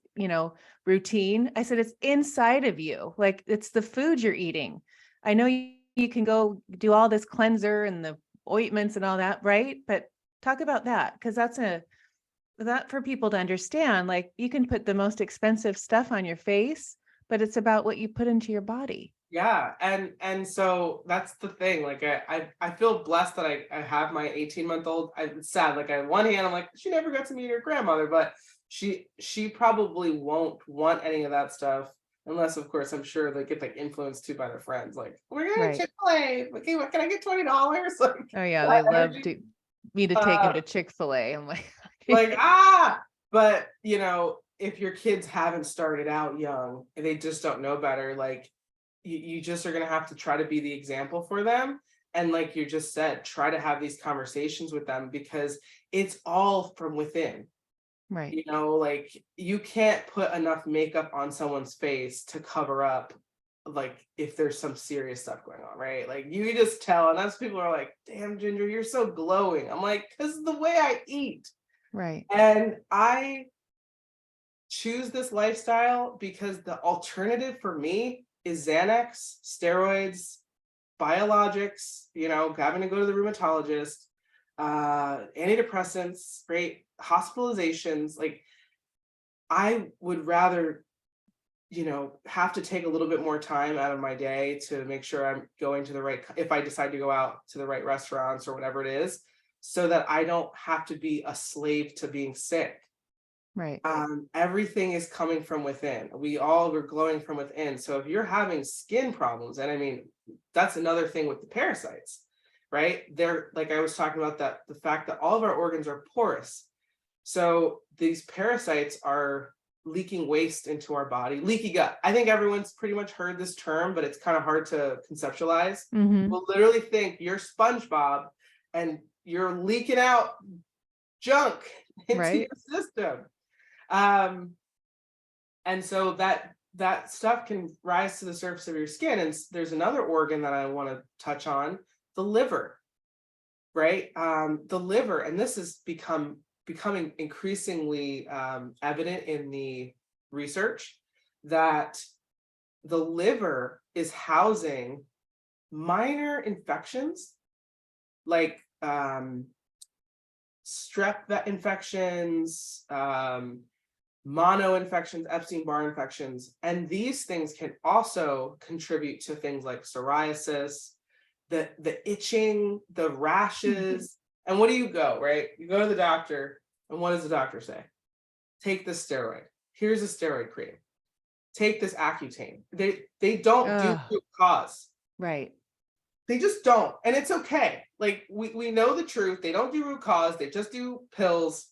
routine. I said, it's inside of you. Like it's the food you're eating. I know you can go do all this cleanser and the ointments and all that, right? But talk about that, because that for people to understand, like you can put the most expensive stuff on your face, but it's about what you put into your body. Yeah, and so that's the thing. Like I feel blessed that I have my 18-month-old. It's sad. Like on one hand, I'm like, she never got to meet her grandmother, but she probably won't want any of that stuff unless, of course, I'm sure they get like influenced too by their friends. Like, we're going to Chick-fil-A. Okay, what can I get $20? Like, oh yeah, they love me to take them to Chick-fil-A. I'm like, like but if your kids haven't started out young and they just don't know better, like you just are going to have to try to be the example for them. And like you just said, try to have these conversations with them, because it's all from within. right. Like you can't put enough makeup on someone's face to cover up, like if there's some serious stuff going on, right? Like you just tell, and that's people are like, damn, Ginger, you're so glowing. I'm like, because the way I eat. Right. And I choose this lifestyle because the alternative for me is Xanax, steroids, biologics, having to go to the rheumatologist, antidepressants, right? Hospitalizations. Like, I would rather, have to take a little bit more time out of my day to make sure I'm going to the right, if I decide to go out to the right restaurants or whatever it is, so that I don't have to be a slave to being sick. Right. Everything is coming from within. We all are glowing from within. So if you're having skin problems, and I mean, that's another thing with the parasites, right? They're, like I was talking about, that the fact that all of our organs are porous. So these parasites are leaking waste into our body. Leaky gut. I think everyone's pretty much heard this term, but it's kind of hard to conceptualize. We'll literally think you're SpongeBob and you're leaking out junk into your system. And so that stuff can rise to the surface of your skin. And there's another organ that I want to touch on, the liver, right? The liver, and this is becoming increasingly evident in the research, that the liver is housing minor infections like strep infections, mono infections, Epstein-Barr infections, and these things can also contribute to things like psoriasis, the itching, the rashes. And what do you go, right? You go to the doctor, and what does the doctor say? Take this steroid. Here's a steroid cream. Take this Accutane. They don't do root cause. Right. They just don't. And it's okay. Like, we know the truth. They don't do root cause. They just do pills.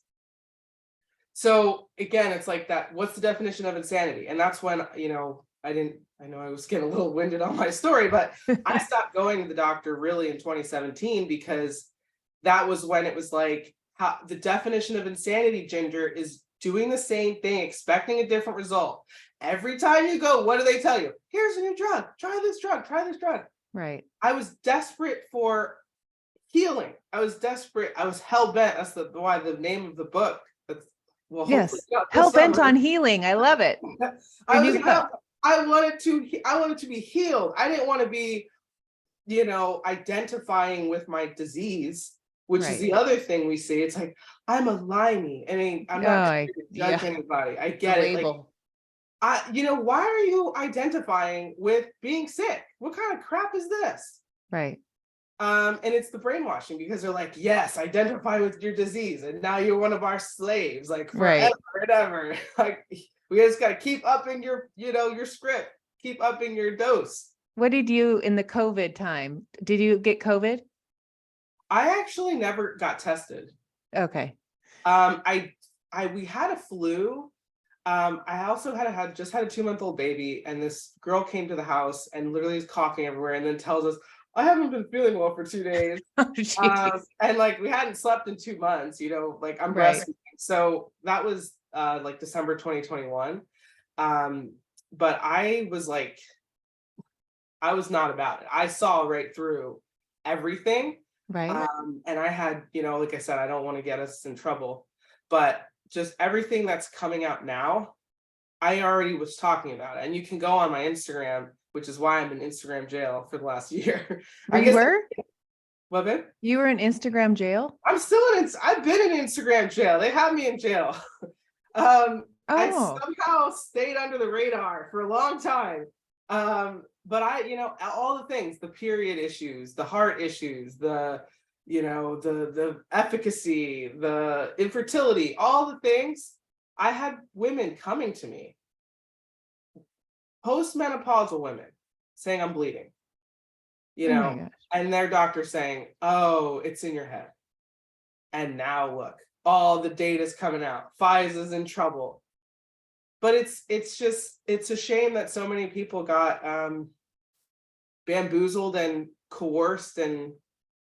So again, it's like that. What's the definition of insanity? And that's when, I know I was getting a little winded on my story, but I stopped going to the doctor really in 2017, because that was when it was like, how the definition of insanity, Ginger, is doing the same thing, expecting a different result. Every time you go, what do they tell you? Here's a new drug. Try this drug. Try this drug. Right. I was desperate for healing. I was desperate. I was hell bent. That's why the name of the book. Yes. Hell bent on healing. I love it. I wanted to be healed. I didn't want to be, identifying with my disease, which is the other thing we see. It's like, I'm a limey. I mean, I'm not trying to judge anybody. I get it. Like, why are you identifying with being sick? What kind of crap is this? Right. And it's the brainwashing, because they're like, yes, identify with your disease, and now you're one of our slaves, like forever and ever. Like, we just got to keep upping your, your script, keep upping your dose. What did you in the COVID time? Did you get COVID? I actually never got tested. Okay. We had a flu. I also just had a 2-month-old baby, and this girl came to the house and literally is coughing everywhere, and then tells us, I haven't been feeling well for 2 days. And like, we hadn't slept in 2 months, like, I'm breastfeeding. So that was like December 2021. But I was like, I was not about it. I saw right through everything. Right. And I had, like I said, I don't want to get us in trouble, but just everything that's coming out now, I already was talking about it. And you can go on my Instagram, which is why I'm in Instagram jail for the last year. You were? What, babe? You were in Instagram jail? I'm still I've been in Instagram jail. They have me in jail. I somehow stayed under the radar for a long time. But all the things, the period issues, the heart issues, the efficacy, the infertility, all the things, I had women coming to me, postmenopausal women, saying I'm bleeding, and their doctor saying, oh, it's in your head. And now look, all the data's coming out. Pfizer's in trouble. But it's a shame that so many people got bamboozled and coerced, and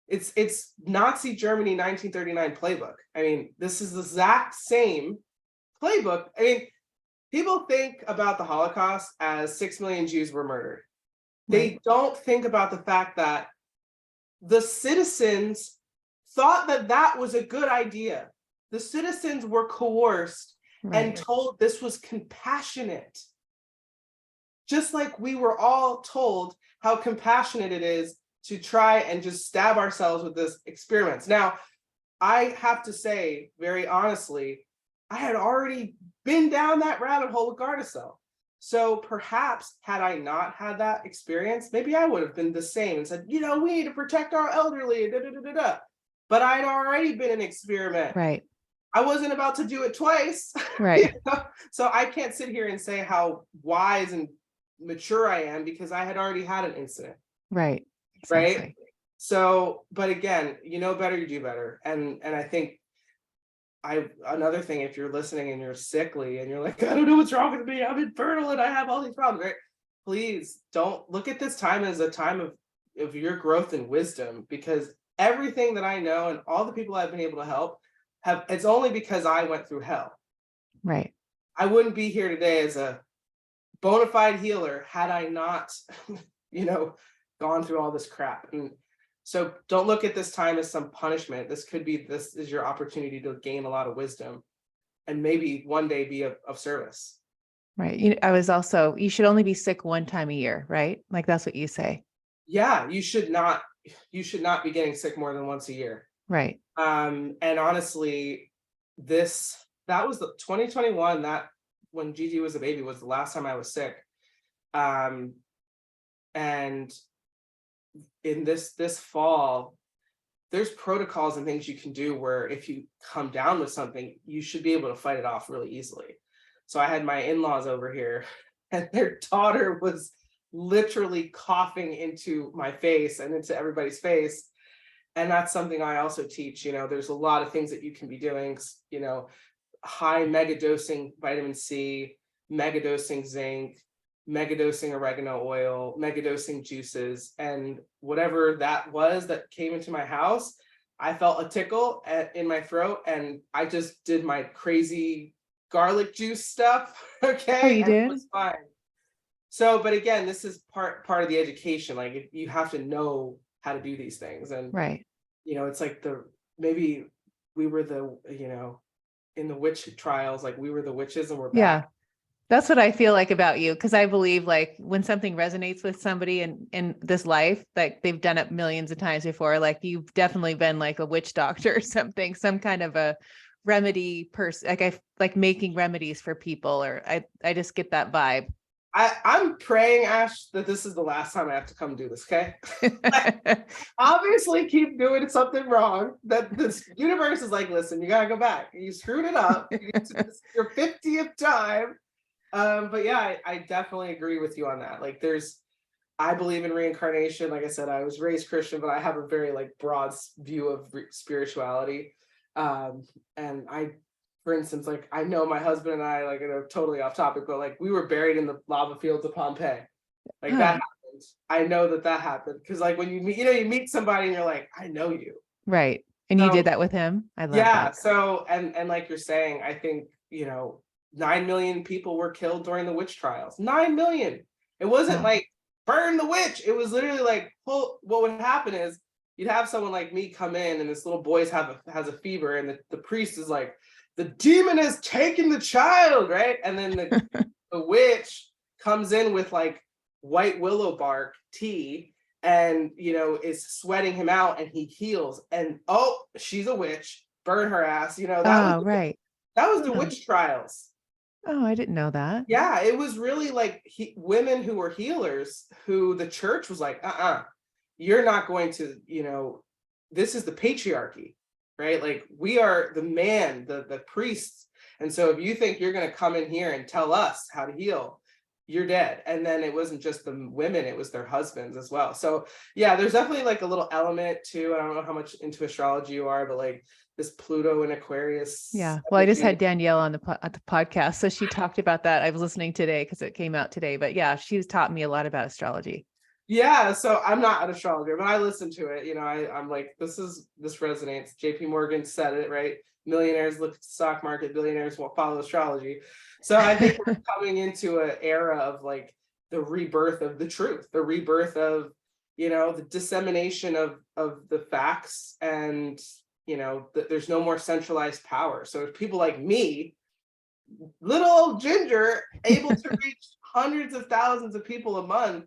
it's Nazi Germany 1939 playbook. I mean, this is the exact same playbook. I mean, people think about the Holocaust as 6 million Jews were murdered. They don't think about the fact that the citizens thought that was a good idea. The citizens were coerced and told this was compassionate. just like we were all told how compassionate it is to try and just stab ourselves with this experiments. Now, I have to say, very honestly, I had already been down that rabbit hole with Gardasil. So perhaps had I not had that experience, maybe I would have been the same and said, we need to protect our elderly. Da, da, da, da, da. But I'd already been an experiment. Right. I wasn't about to do it twice. Right. So I can't sit here and say how wise and mature I am because I had already had an incident. Right. Right. Exactly. So, but again, better, you do better. And I think another thing, if you're listening and you're sickly and you're like, I don't know what's wrong with me, I'm infertile and I have all these problems, right? Please don't look at this time as a time of your growth and wisdom, because everything that I know and all the people I've been able to help it's only because I went through hell. Right. I wouldn't be here today as a bona fide healer had I not, gone through all this crap. And so don't look at this time as some punishment. This is your opportunity to gain a lot of wisdom and maybe one day be of service. Right. You should only be sick one time a year, right? Like that's what you say. Yeah, you should not be getting sick more than once a year. Right. And honestly, that was the 2021, that when Gigi was a baby was the last time I was sick. And in this fall, there's protocols and things you can do where if you come down with something, you should be able to fight it off really easily. So I had my in-laws over here and their daughter was literally coughing into my face and into everybody's face. And that's something I also teach. There's a lot of things that you can be doing, high megadosing vitamin C, megadosing zinc, megadosing oregano oil, megadosing juices, and whatever that was that came into my house, I felt a tickle in my throat and I just did my crazy garlic juice stuff. Okay. Oh, you and did? It was fine. So, but again, this is part of the education. Like you have to know how to do these things. And, right. It's like maybe we were in the witch trials, like we were the witches and we're back. Yeah. That's what I feel like about you. Cause I believe like when something resonates with somebody in this life, like they've done it millions of times before, like you've definitely been like a witch doctor or something, some kind of a remedy person, like making remedies for people, or I just get that vibe. I'm praying, Ash, that this is the last time I have to come do this, okay? Obviously keep doing something wrong. That this universe is like, listen, you gotta go back. You screwed it up. Your 50th time. But yeah, I definitely agree with you on that. Like I believe in reincarnation. Like I said, I was raised Christian, but I have a very broad view of spirituality. And for instance, I know my husband and I, totally off topic, but we were buried in the lava fields of Pompeii. That happened. I know that happened. Cause when you meet, you meet somebody and you're like, I know you. Right. And you did that with him. I love that. Yeah. So, and like you're saying, I think, 9 million people were killed during the witch trials. 9 million. It wasn't burn the witch. It was literally what would happen is you'd have someone like me come in and this little boy has a fever and the priest is like, the demon has taken the child, right? And then the witch comes in with white willow bark tea and, is sweating him out and he heals. And, oh, she's a witch. Burn her ass. That was the witch trials. Oh, I didn't know that. Yeah, it was really women who were healers who the church was like, you're not going to, this is the patriarchy, right? We are the man, the priests. And so if you think you're going to come in here and tell us how to heal, you're dead. And then it wasn't just the women, it was their husbands as well. So yeah, there's definitely a little element too. I don't know how much into astrology you are, but this Pluto and Aquarius. Yeah. Well, I just had Danielle on the podcast. So she talked about that. I was listening today because it came out today, but yeah, she's taught me a lot about astrology. Yeah. So I'm not an astrologer, but I listen to it. I'm like, this resonates. JP Morgan said it, right? Millionaires look at the stock market, billionaires will follow astrology. So I think we're coming into an era of the rebirth of the truth, the rebirth of, the dissemination of the facts and, there's no more centralized power. So if people like me, little old Ginger, able to reach hundreds of thousands of people a month,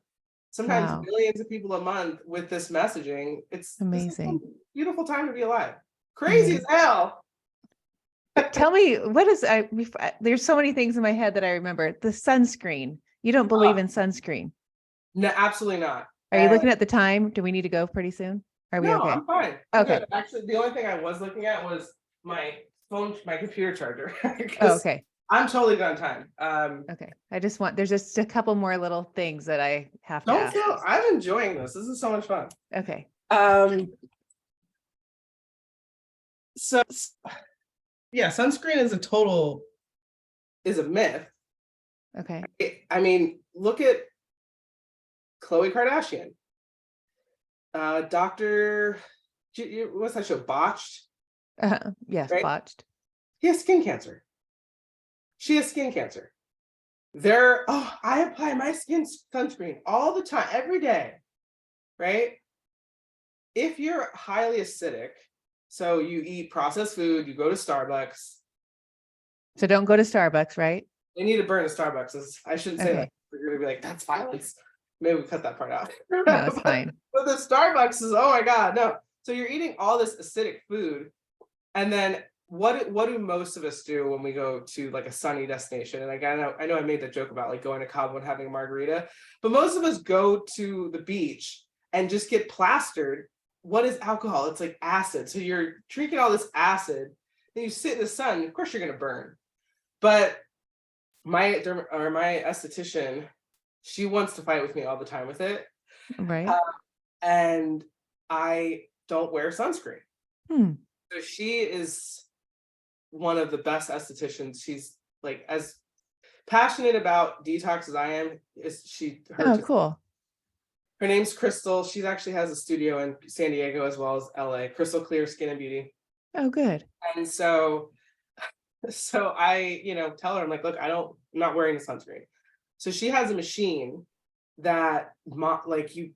sometimes Wow. millions of people a month with this messaging. This is a Amazing. beautiful time to be alive. Crazy as Amazing. hell. Tell me, what is there's so many things in my head that I remember. The sunscreen. You don't believe Oh, in sunscreen. no, absolutely not. Are you And looking at the time? Do we need to go pretty soon? Are we no, okay? I'm fine. I'm Okay. good. Actually, the only thing I was looking at was my phone, my computer charger, Oh, because okay. I'm totally good on time. Okay. There's just a couple more little things that I have to Don't ask. feel, I'm enjoying this. This is so much fun. Okay. Um, so yeah, sunscreen is a myth. Okay. I mean, look at Khloe Kardashian. Dr. What's that show? Botched, Yes, right? botched. He has skin cancer. She has skin cancer. I apply my skin sunscreen all the time, every day, right? If you're highly acidic, so you eat processed food, you go to Starbucks, So don't go to Starbucks, right? they need to burn the Starbucks. I shouldn't say that. Okay. You're gonna be like, that's violence. Maybe we cut that part out. No, it's fine. But the Starbucks is, oh my God, no. So you're eating all this acidic food. And then what do most of us do when we go to like a sunny destination? And again, I know I made that joke about like going to Cabo and having a margarita, but most of us go to the beach and just get plastered. What is alcohol? It's like acid. So you're drinking all this acid, then you sit in the sun, of course you're gonna burn. But my esthetician, she wants to fight with me all the time with it. Right. Uh, and I don't wear sunscreen. Hmm. So she is one of the best estheticians. She's like as passionate about detox as I am. Oh, cool. Her name's Crystal. She actually has a studio in San Diego as well as LA, Crystal Clear Skin and Beauty. Oh, good. And so I, tell her, I'm like, look, I'm not wearing a sunscreen. So she has a machine that like you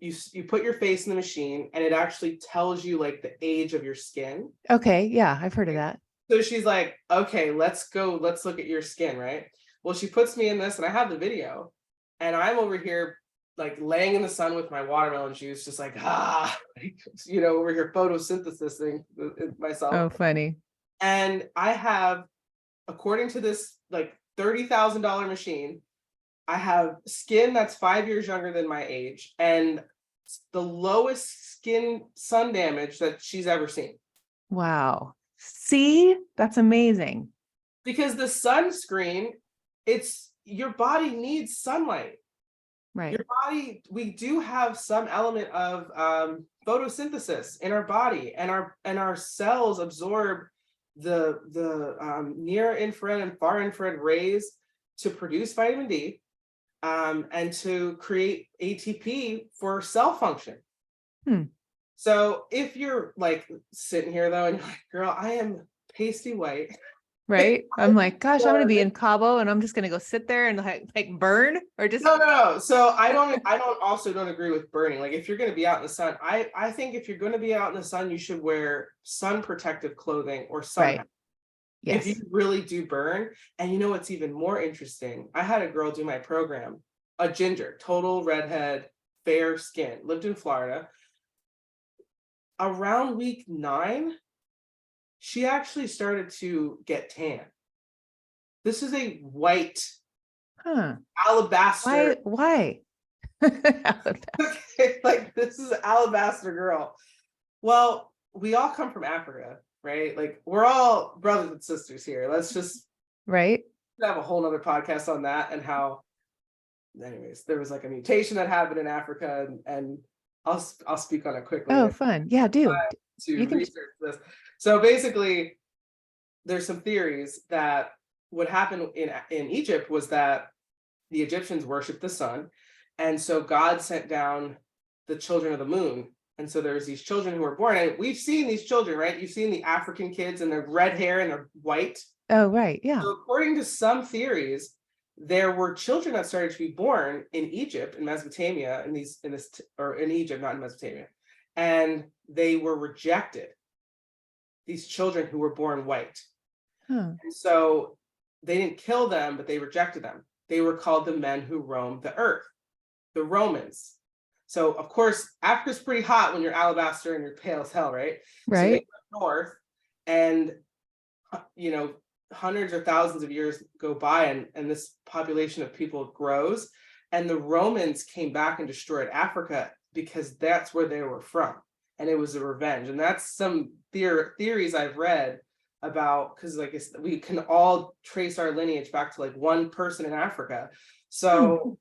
put your face in the machine and it actually tells you like the age of your skin. Okay. Yeah, I've heard of that. So she's like, okay, let's look at your skin, right? Well, she puts me in this and I have the video and I'm over here like laying in the sun with my watermelon juice, just like, over here photosynthesizing myself. Oh, funny. And I have, according to this like $30,000 machine, I have skin that's 5 years younger than my age and the lowest skin sun damage that she's ever seen. Wow. See, that's amazing. Because the sunscreen, your body needs sunlight. Right. Your body, we do have some element of photosynthesis in our body, and our cells absorb the near infrared and far infrared rays to produce vitamin D. And to create ATP for cell function. So if you're like sitting here though, and you're like, girl, I am pasty white. Right. I'm like, gosh, I'm going to be in Cabo and I'm just going to go sit there and like burn or just. No. So I don't agree with burning. Like if you're going to be out in the sun, I think if you're going to be out in the sun, you should wear sun protective clothing or sun. Right. Yes. If you really do burn. And you know what's even more interesting? I had a girl do my program, a ginger, total redhead, fair skin, lived in Florida. Around week 9, she actually started to get tan. This is a white alabaster. Why? Okay, like this is an alabaster girl. Well, we all come from Africa. Right? Like we're all brothers and sisters here. Let's just have a whole nother podcast on that and how, anyways, there was like a mutation that happened in Africa and I'll speak on it quickly. Oh, fun. Yeah, do. To research this. So basically, there's some theories that what happened in Egypt was that the Egyptians worshiped the sun. And so God sent down the children of the moon. And so there's these children who were born, and we've seen these children, right? You've seen the African kids and their red hair and they're white. Oh, right. Yeah. So according to some theories, there were children that started to be born in Egypt, in Mesopotamia, in Egypt, not in Mesopotamia, and they were rejected. These children who were born white. And so they didn't kill them, but they rejected them. they were called the men who roamed the earth, the Romans. So of course, Africa's pretty hot when you're alabaster and you're pale as hell, right? So they Right. go north, and hundreds or thousands of years go by, and this population of people grows, and the Romans came back and destroyed Africa because that's where they were from, and it was a revenge. And that's some theories I've read about, because like we can all trace our lineage back to like one person in Africa. So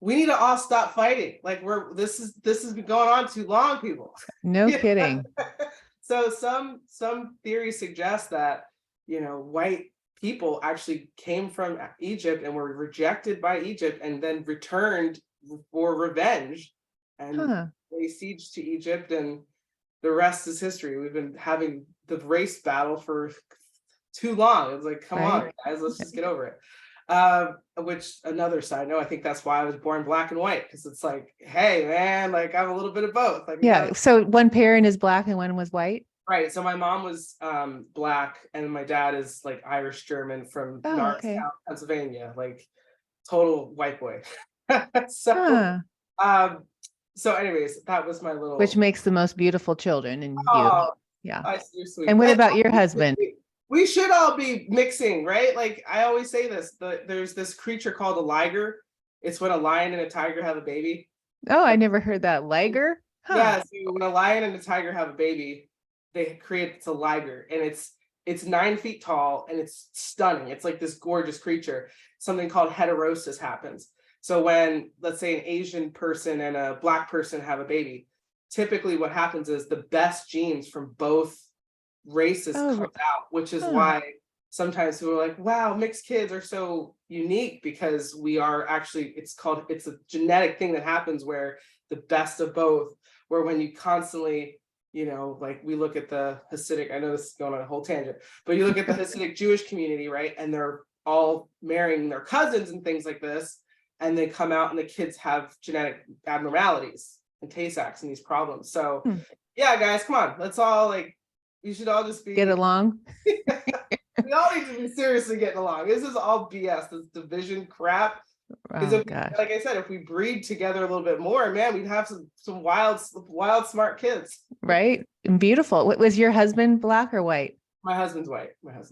we need to all stop fighting. Like this has been going on too long, people. No kidding. So some theories suggest that white people actually came from Egypt and were rejected by Egypt and then returned for revenge, and they sieged to Egypt, and the rest is history. We've been having the race battle for too long. It's like, come on, guys, let's just get over it. Which, another side note, I think that's why I was born black and white, because it's like, hey man, like I'm a little bit of both. Like, Yeah. So one parent is black and one was white. right. So my mom was black, and my dad is like Irish German from Norristown, Pennsylvania, like total white boy. So so anyways, that was my little, which makes the most beautiful children in you. Yeah. You're sweet. And what about your husband? We should all be mixing, right? Like I always say this, there's this creature called a liger. It's when a lion and a tiger have a baby. Oh, I never heard that. Liger? Yeah, so when a lion and a tiger have a baby, it's a liger, and it's 9 feet tall, and it's stunning. It's like this gorgeous creature. Something called heterosis happens. So when, let's say, an Asian person and a black person have a baby, typically what happens is the best genes from both races comes out, which is why sometimes people are like, wow, mixed kids are so unique, because we are actually, it's a genetic thing that happens where the best of both, where when you constantly, like we look at the Hasidic, I know this is going on a whole tangent, but you look at the Hasidic Jewish community, right? And they're all marrying their cousins and things like this, and they come out and the kids have genetic abnormalities and Tay-Sachs and these problems. So yeah, guys, come on, let's all we should all just get along. We all need to be seriously getting along. This is all BS, this division crap. Because like I said, if we breed together a little bit more, man, we'd have some wild, smart kids. Right. And beautiful. Was your husband black or white? My husband's white.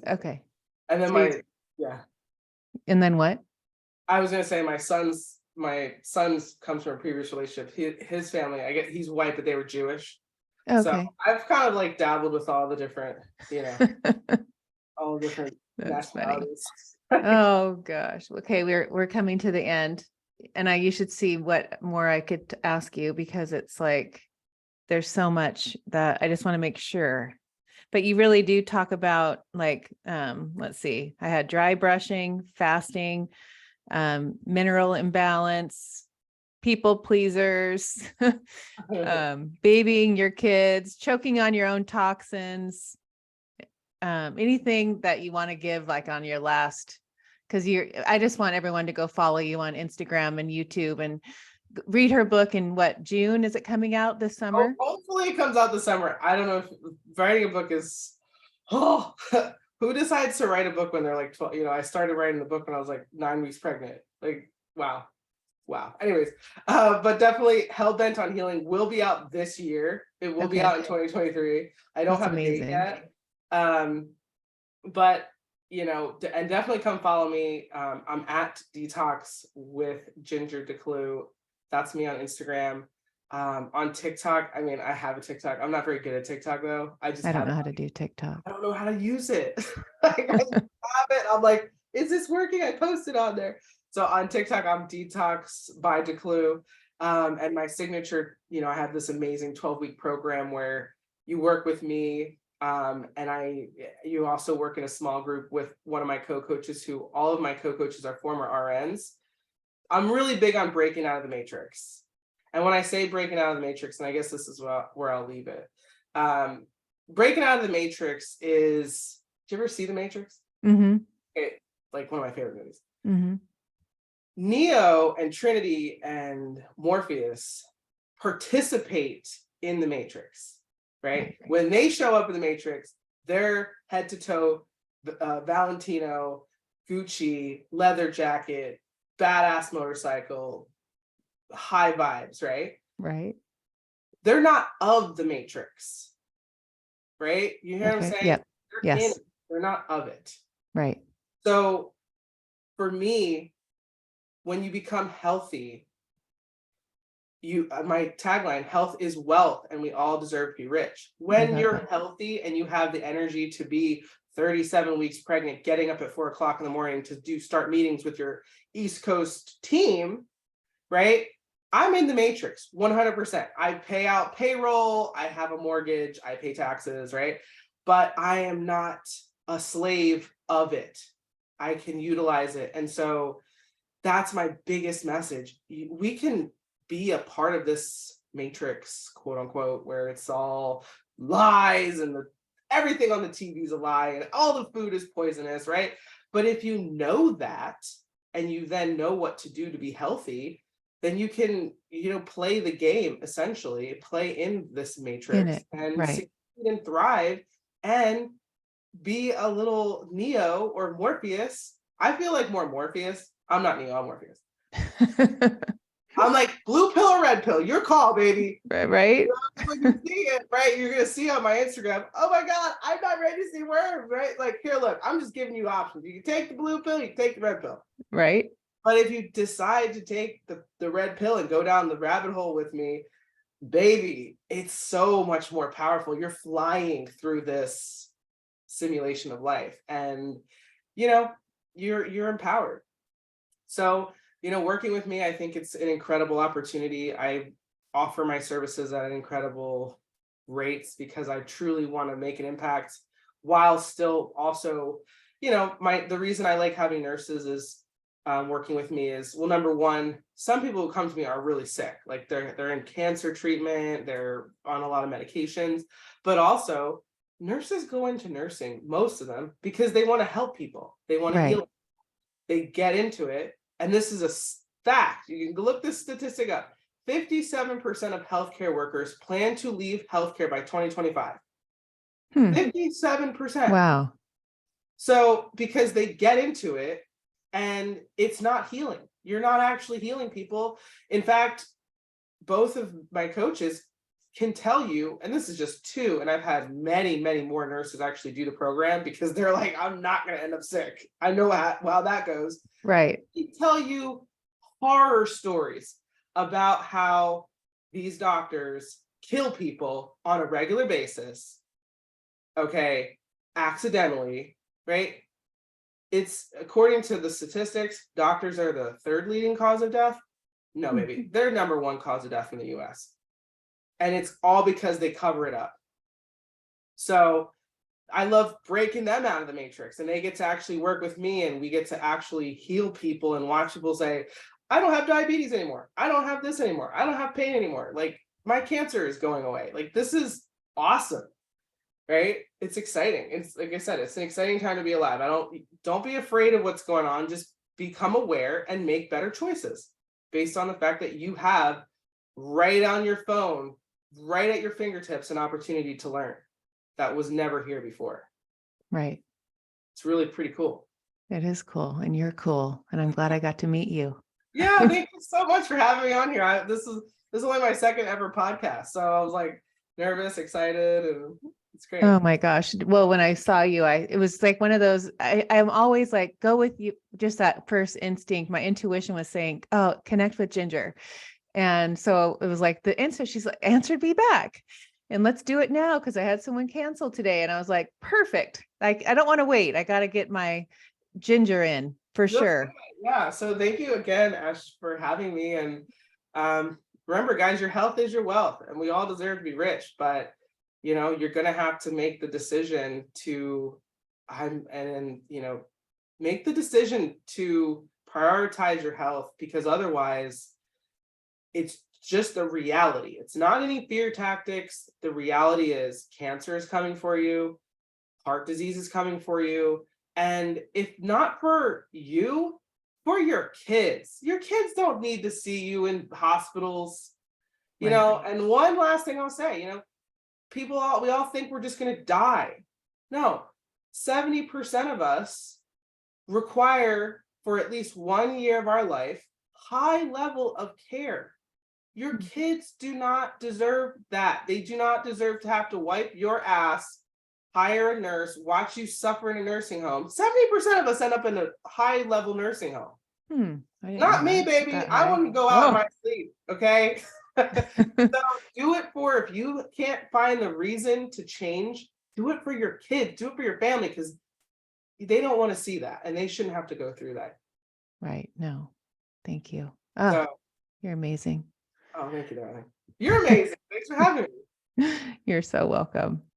Okay. And then And then what? I was gonna say my son's comes from a previous relationship. His family, I guess he's white, but they were Jewish. Okay. So I've kind of dabbled with all the different, all the different nationalities. Oh gosh. Okay, we're coming to the end, and you should see what more I could ask you, because it's like there's so much that I just want to make sure. But you really do talk about let's see, I had dry brushing, fasting, mineral imbalance, people pleasers, babying your kids, choking on your own toxins, anything that you want to give on your last, because I just want everyone to go follow you on Instagram and YouTube and read her book. In June is it coming out this summer? Hopefully it comes out this summer. I don't know if writing a book is who decides to write a book when they're like 12? I started writing the book when I was 9 weeks pregnant. Wow. Anyways, but definitely Hellbent on Healing will be out this year. It will be out in 2023. I don't have a date yet. But and definitely come follow me. I'm at Detox with Ginger DeClue. That's me on Instagram. On TikTok, I have a TikTok. I'm not very good at TikTok though. I don't know how to do TikTok. I don't know how to use it. I just have it. I'm like, is this working? I posted on there. So on TikTok, I'm Detox by DeClue. And my signature, I have this amazing 12-week program where you work with me. And you also work in a small group with one of my co-coaches, who all of my co-coaches are former RNs. I'm really big on breaking out of the matrix. And when I say breaking out of the matrix, and I guess this is where I'll leave it. Breaking out of the matrix is, did you ever see The Matrix? Mm-hmm. One of my favorite movies. Mm-hmm. Neo and Trinity and Morpheus participate in the Matrix, right? When they show up in the Matrix, they're head to toe, Valentino, Gucci, leather jacket, badass motorcycle, high vibes, right? Right. They're not of the matrix, right? You hear what I'm Okay. saying? Yep. They're in Yes. it, they're not of it. Right. So for me, when you become healthy, my tagline, health is wealth and we all deserve to be rich. I When love you're that. healthy and you have the energy to be 37 weeks pregnant, getting up at 4 o'clock in the morning to start meetings with your East Coast team, right? I'm in the matrix 100%. I pay out payroll, I have a mortgage, I pay taxes, right? But I am not a slave of it. I can utilize it. And so that's my biggest message. We can be a part of this matrix, quote unquote, where it's all lies and everything on the TV is a lie and all the food is poisonous, right? But if you know that and you then know what to do to be healthy, then you can, play the game, essentially, play in this In matrix it. and Right. succeed and thrive and be a little Neo or Morpheus. I feel like more Morpheus. I'm not Neo, I'm Morpheus. I'm like blue pill or red pill. Your call, baby. Right. When you see it, right? You're gonna see on my Instagram. Oh my God, I'm not ready to see worms, right? Like, here, look, I'm just giving you options. You can take the blue pill, you can take the red pill. Right. But if you decide to take the red pill and go down the rabbit hole with me, baby, it's so much more powerful. You're flying through this simulation of life, and you're empowered. So, working with me, I think it's an incredible opportunity. I offer my services at incredible rates because I truly want to make an impact while still also, the reason I like having nurses is working with me is, well, number one, some people who come to me are really sick, like they're in cancer treatment, they're on a lot of medications, but also nurses go into nursing, most of them, because they want to help people, they want to Right. heal, they get into it. And this is a fact. You can look this statistic up. 57% of healthcare workers plan to leave healthcare by 2025. 57%. Wow. So because they get into it and it's not healing. You're not actually healing people. In fact, both of my coaches can tell you, and this is just two, and I've had many, many more nurses actually do the program because they're like, I'm not going to end up sick. I know how that goes. Right. They tell you horror stories about how these doctors kill people on a regular basis, okay, accidentally, right? It's, according to the statistics, doctors are the third leading cause of death. No, maybe they're number one cause of death in the US. And it's all because they cover it up. So I love breaking them out of the matrix, and they get to actually work with me, and we get to actually heal people and watch people say, I don't have diabetes anymore. I don't have this anymore. I don't have pain anymore. Like, my cancer is going away. Like, this is awesome, right? It's exciting. It's, like I said, it's an exciting time to be alive. Don't be afraid of what's going on. Just become aware and make better choices based on the fact that you have right on your phone, right at your fingertips, an opportunity to learn that was never here before. Right. It's really pretty cool. It is cool. And you're cool. And I'm glad I got to meet you. Yeah, thank you so much for having me on here. This is only my second ever podcast, so I was like nervous, excited, and it's great. Oh my gosh. Well, when I saw you, it was like one of those, I'm always like, go with you. Just that first instinct. My intuition was saying, oh, connect with Ginger. And so it was like the answer, she's like, answered me back. And let's do it now, because I had someone cancel today. And I was like, perfect. Like, I don't want to wait. I got to get my Ginger in for sure. Yeah. So thank you again, Ash, for having me. And remember, guys, your health is your wealth, and we all deserve to be rich. But you're gonna have to make the decision to, make the decision to prioritize your health, because otherwise, it's just the reality. It's not any fear tactics. The reality is cancer is coming for you, heart disease is coming for you. And if not for you, for your kids don't need to see you in hospitals, Right. And one last thing I'll say, we all think we're just going to die. No, 70% of us require for at least 1 year of our life, high level of care. Your kids do not deserve that. They do not deserve to have to wipe your ass, hire a nurse, watch you suffer in a nursing home. 70% of us end up in a high level nursing home. I didn't Not know me, that. baby. That I high. want to go out in my sleep. Okay. So do it for, if you can't find the reason to change, do it for your kids, do it for your family, because they don't want to see that and they shouldn't have to go through that. Right. No, thank you. So, You're amazing. oh, thank you, darling. You're amazing. Thanks for having me. You're so welcome.